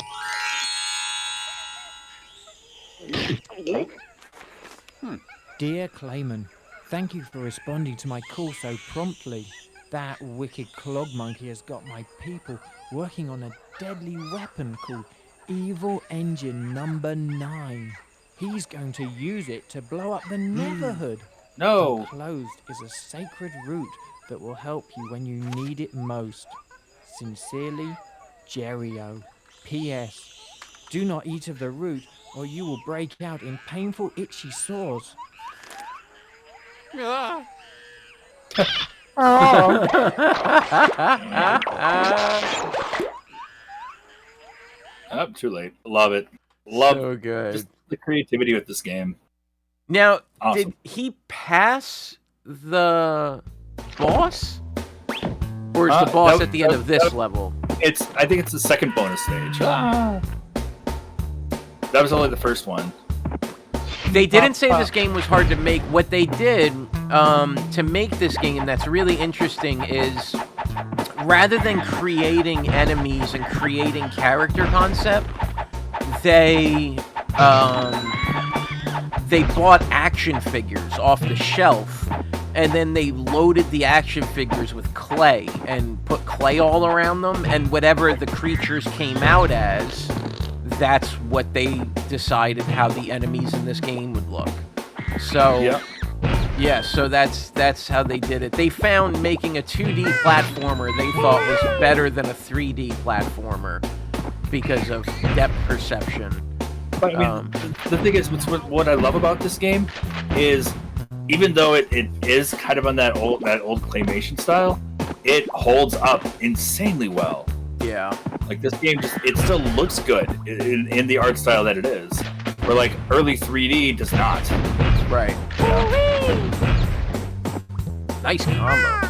Dear Clayman, thank you for responding to my call so promptly. That wicked clog monkey has got my people working on a deadly weapon called Evil Engine Number 9. He's going to use it to blow up the Neverhood. No. Enclosed is a sacred root that will help you when you need it most. Sincerely, Jerry-O. P.S. Do not eat of the root or you will break out in painful itchy sores. Oh, too late. Love it. Love So good. Just the creativity with this game. Now, Awesome. did he pass the boss? Or is the boss at the end of this level? I think it's the second bonus stage. That was only the first one. They didn't say this game was hard to make. What they did to make this game that's really interesting is rather than creating enemies and creating character concept, they bought action figures off the shelf, and then they loaded the action figures with clay and put clay all around them, and whatever the creatures came out as, that's what they decided how the enemies in this game would look. So, yeah, so that's how they did it. They found making a 2D platformer they thought was better than a 3D platformer because of depth perception. But I mean, the thing is, what I love about this game is, even though it is kind of on that old claymation style, it holds up insanely well. Yeah. Like this game, it still looks good in the art style that it is. Where like early 3D does not. Right. Yeah. Nice combo.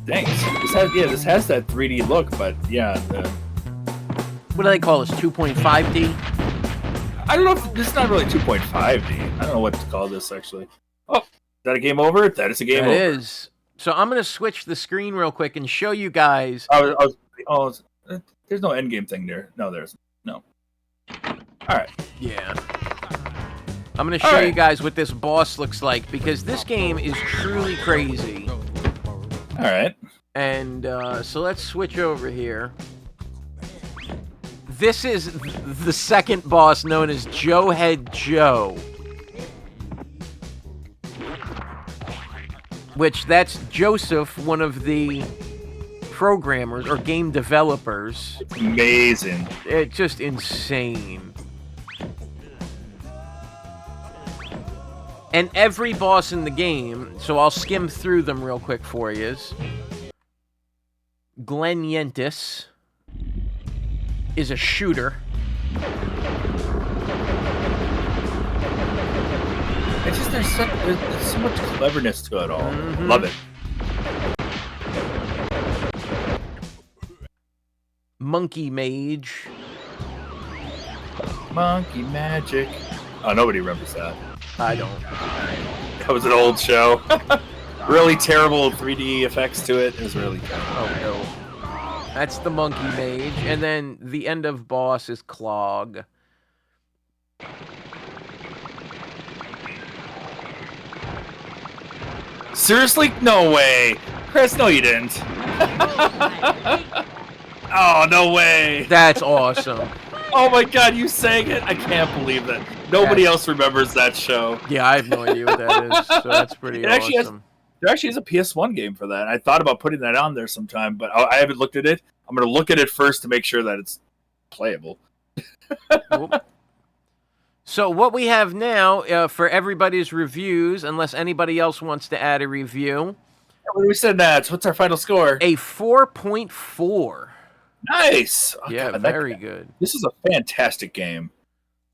Thanks. This has that 3D look, but yeah. What do they call this? 2.5D? I don't know if this is not really 2.5D. I don't know what to call this actually. Oh, is that a game over? That is a game over. It is. So I'm going to switch the screen real quick and show you guys. There's no end game thing there. No, there's no. All right. Yeah. I'm going to show you guys what this boss looks like because this game is truly crazy. All right. And so let's switch over here. This is the second boss known as Joe Head Joe. Which that's Joseph, one of the programmers or game developers. It's amazing. It's just insane. And every boss in the game, so I'll skim through them real quick for you. Glenn Yentis is a shooter. It's just there's so much cleverness to it all. Mm-hmm. Love it. Monkey Mage. Monkey Magic. Oh, nobody remembers that. I don't. That was an old show. Really terrible 3D effects to it. It was really terrible. Oh, no. That's the Monkey Mage. And then the end of boss is Clog. Seriously? No way. Chris, no you didn't. Oh, no way. That's awesome. Oh my god, you sang it? I can't believe that. Nobody else remembers that show. Yeah, I have no idea what that is, so that's pretty awesome. There actually is a PS1 game for that. I thought about putting that on there sometime, but I haven't looked at it. I'm gonna look at it first to make sure that it's playable. So what we have now for everybody's reviews, unless anybody else wants to add a review. What do we said, Nats? What's our final score? A 4.4. Nice. Oh, yeah, God, very good. This is a fantastic game.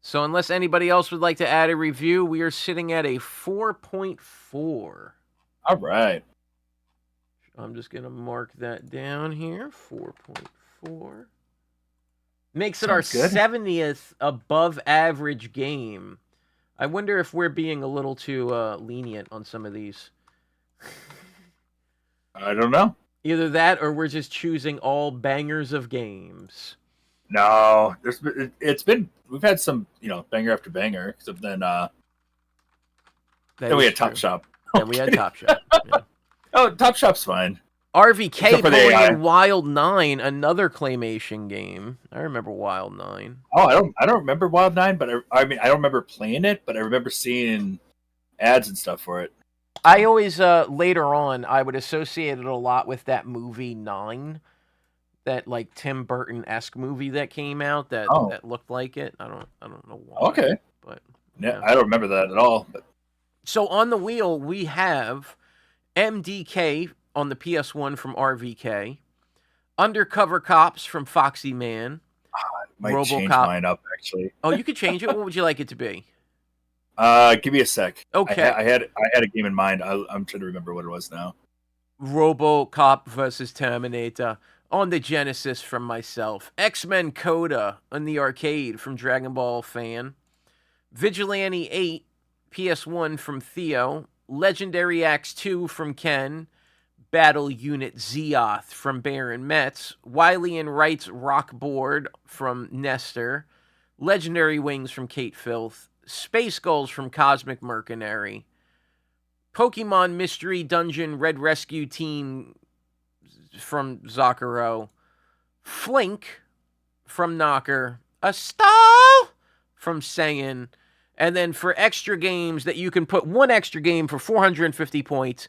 So unless anybody else would like to add a review, we are sitting at a 4.4. All right. I'm just going to mark that down here. 4.4. Makes it our Sounds good. 70th above average game. I wonder if we're being a little too lenient on some of these. I don't know. Either that or we're just choosing all bangers of games. No, we've had some, banger after banger, except then we had Top Shop. Then we had Top Shop. Yeah. Oh, Top Shop's fine. RVK pulling in Wild 9, another claymation game. I remember Wild 9. Oh, I don't remember Wild 9, but I don't remember playing it, but I remember seeing ads and stuff for it. I always later on I would associate it a lot with that movie 9, that like Tim Burton-esque movie that came out that looked like it. I don't know why. Okay, but yeah, I don't remember that at all. But. So on the wheel we have MDK on the PS1 from RVK, Undercover Cops from Foxyman, Might change mine up actually. Oh, you could change it. What would you like it to be? Give me a sec. Okay. I had a game in mind. I'm trying to remember what it was now. RoboCop versus Terminator on the Genesis from myself. X-Men Coda on the arcade from Dragon Ball Fan. Vigilante 8 PS1 from Theo. Legendary Axe 2 from Ken. Battle Unit Zeoth from Baron Metz. Wiley and Wright's Rock Board from Nestor. Legendary Wings from Kate Filth. Space Gulls from Cosmic Mercenary. Pokemon Mystery Dungeon Red Rescue Team from Zakuro. Flink from Knocker. A Stall from Saiyan. And then for extra games that you can put one extra game for 450 points,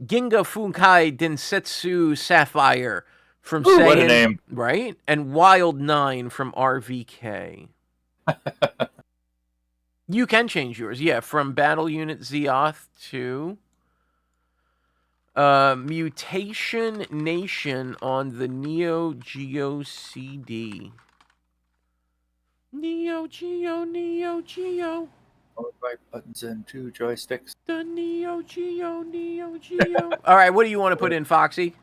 Ginga Funkai Densetsu Sapphire from Saiyan. What a name. Right? And Wild 9 from RVK. You can change yours, yeah, from Battle Unit Zeoth to Mutation Nation on the Neo Geo CD. Neo Geo. Right buttons and 2 joysticks. The Neo Geo. All right, what do you want to put in, Foxy?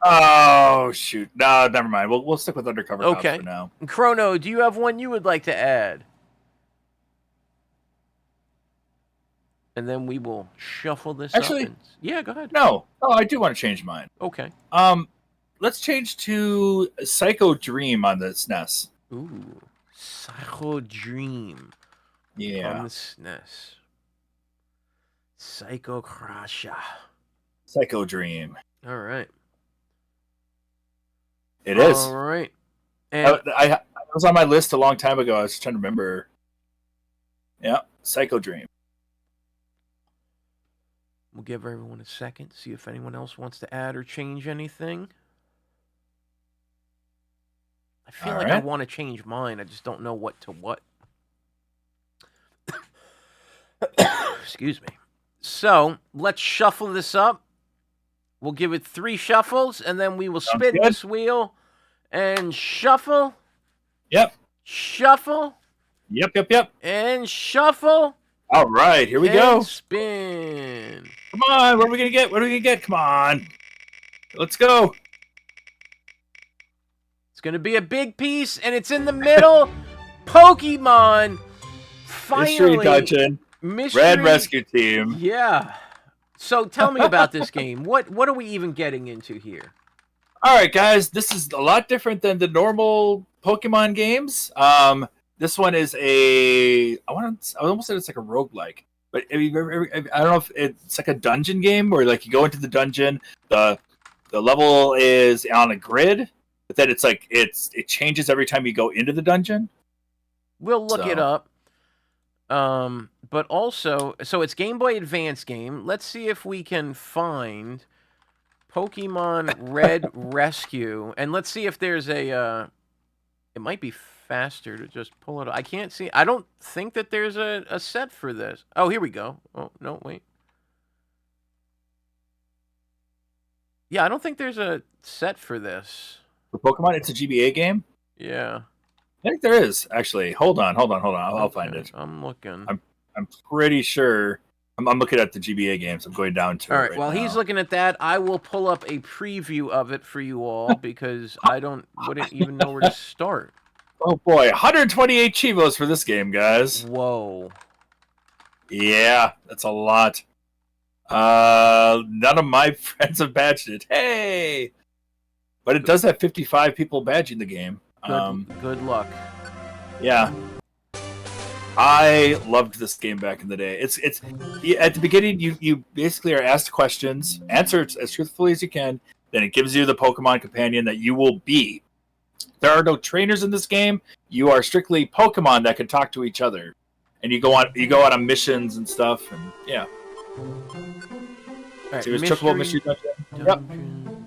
Oh, shoot. No, never mind. We'll stick with Undercover Cops for now. Chrono, do you have one you would like to add? And then we will shuffle this Actually, up. Yeah, go ahead. No, I do want to change mine. Okay. Let's change to Psycho Dream on the SNES. Ooh, Psycho Dream. Yeah. On the SNES. Psycho Crusher. Psycho Dream. All right. It is. All right. And I was on my list a long time ago. I was trying to remember. Yeah, Psycho Dream. We'll give everyone a second, see if anyone else wants to add or change anything. I feel like I want to change mine. I just don't know what to what. Excuse me. So, let's shuffle this up. We'll give it 3 shuffles, and then we will spin this wheel and shuffle. Yep. Shuffle. Yep. And shuffle. All right, here we go. Spin. Come on, what are we going to get? Come on. Let's go. It's going to be a big piece, and it's in the middle. Pokemon. Finally. Mystery Dungeon. Red Rescue Team. Yeah. So tell me about this game. What are we even getting into here? All right, guys. This is a lot different than the normal Pokemon games. This one is I almost said it's like a roguelike. But I don't know if it's like a dungeon game where like you go into the dungeon, the level is on a grid, but then it's like it changes every time you go into the dungeon. We'll look it up. But also, so it's Game Boy Advance game. Let's see if we can find Pokemon Red Rescue, and let's see if there's a. It might be faster to just pull it. I can't see. I don't think that there's a set for this. Oh, here we go. Oh no, wait. Yeah, I don't think there's a set for this. For Pokemon, it's a GBA game? Yeah. I think there is, actually. Hold on. I'll find it. I'm looking. I'm pretty sure. I'm looking at the GBA games. I'm going down to all it right, right while now. he's looking at that, I will pull up a preview of it for you all because I wouldn't even know where to start. Oh boy, 128 Chivos for this game, guys. Whoa. Yeah, that's a lot. None of my friends have badged it. Hey! But it does have 55 people badging the game. Good luck. Yeah. I loved this game back in the day. It's at the beginning you basically are asked questions, answer it as truthfully as you can, then it gives you the Pokemon companion that you will be. There are no trainers in this game. You are strictly Pokemon that can talk to each other. And you go on missions and stuff, and yeah. All right, So it was Chocobo Mystery Dungeon. Yep.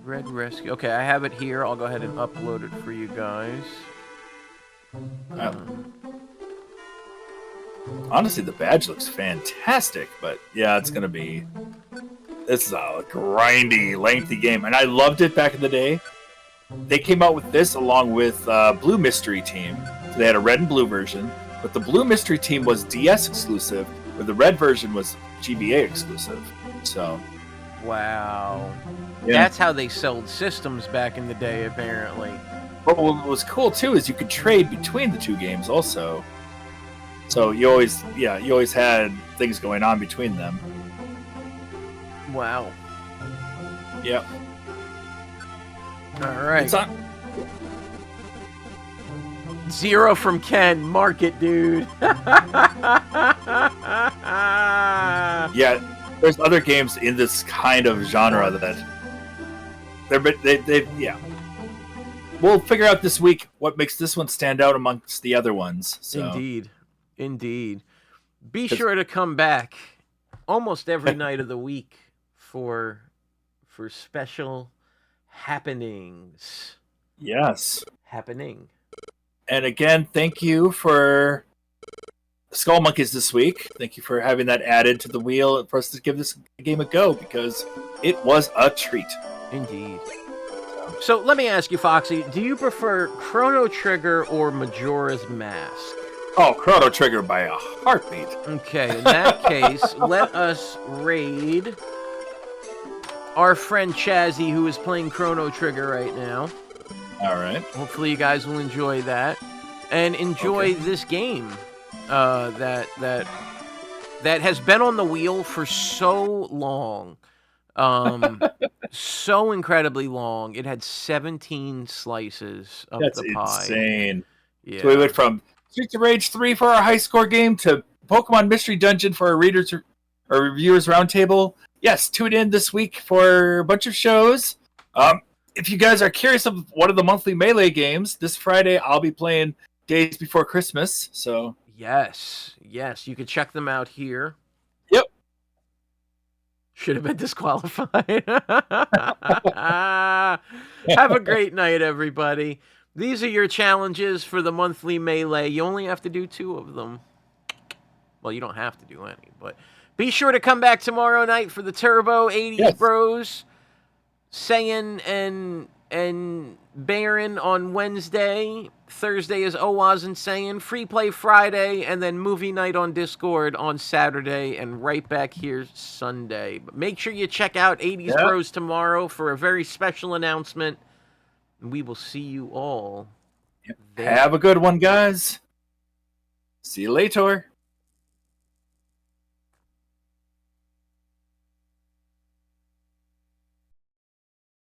Red Rescue. Okay, I have it here. I'll go ahead and upload it for you guys. Honestly, the badge looks fantastic, but yeah, it's gonna be. This is a grindy, lengthy game, and I loved it back in the day. They came out with this along with Blue Mystery Team. So they had a red and blue version, but the Blue Mystery Team was DS exclusive, where the red version was GBA exclusive. So. Wow. Yeah. That's how they sold systems back in the day, apparently. But what was cool too is you could trade between the two games also. So you always had things going on between them. Wow. Yep. All right. It's on. 0 from Ken. Mark it, dude. Yeah, there's other games in this kind of genre that they yeah. We'll figure out this week what makes this one stand out amongst the other ones. So. Indeed. Be sure to come back almost every night of the week for special happenings. Yes. Happening. And again, thank you for Skullmonkeys this week. Thank you for having that added to the wheel for us to give this game a go, because it was a treat. Indeed. So let me ask you, Foxy, do you prefer Chrono Trigger or Majora's Mask? Oh, Chrono Trigger by a heartbeat. Okay, in that case, let us raid our friend Chazzy, who is playing Chrono Trigger right now. All right. Hopefully you guys will enjoy that. And enjoy this game that has been on the wheel for so long. So incredibly long. It had 17 slices of the pie. That's insane. Yeah. So we went from Streets of Rage 3 for our high score game to Pokemon Mystery Dungeon for our readers or reviewers roundtable. Yes, tune in this week for a bunch of shows. If you guys are curious of one of the monthly Melee games, this Friday I'll be playing Days Before Christmas. So yes, you can check them out here. Yep. Should have been disqualified. Have a great night, everybody. These are your challenges for the monthly Melee. You only have to do 2 of them. Well, you don't have to do any, but be sure to come back tomorrow night for the Turbo 80s Bros. Saiyan and Baron on Wednesday. Thursday is Owaz and Saiyan. Free Play Friday, and then Movie Night on Discord on Saturday, and right back here Sunday. But make sure you check out 80s Bros tomorrow for a very special announcement. We will see you all there. Have a good one, guys. See you later.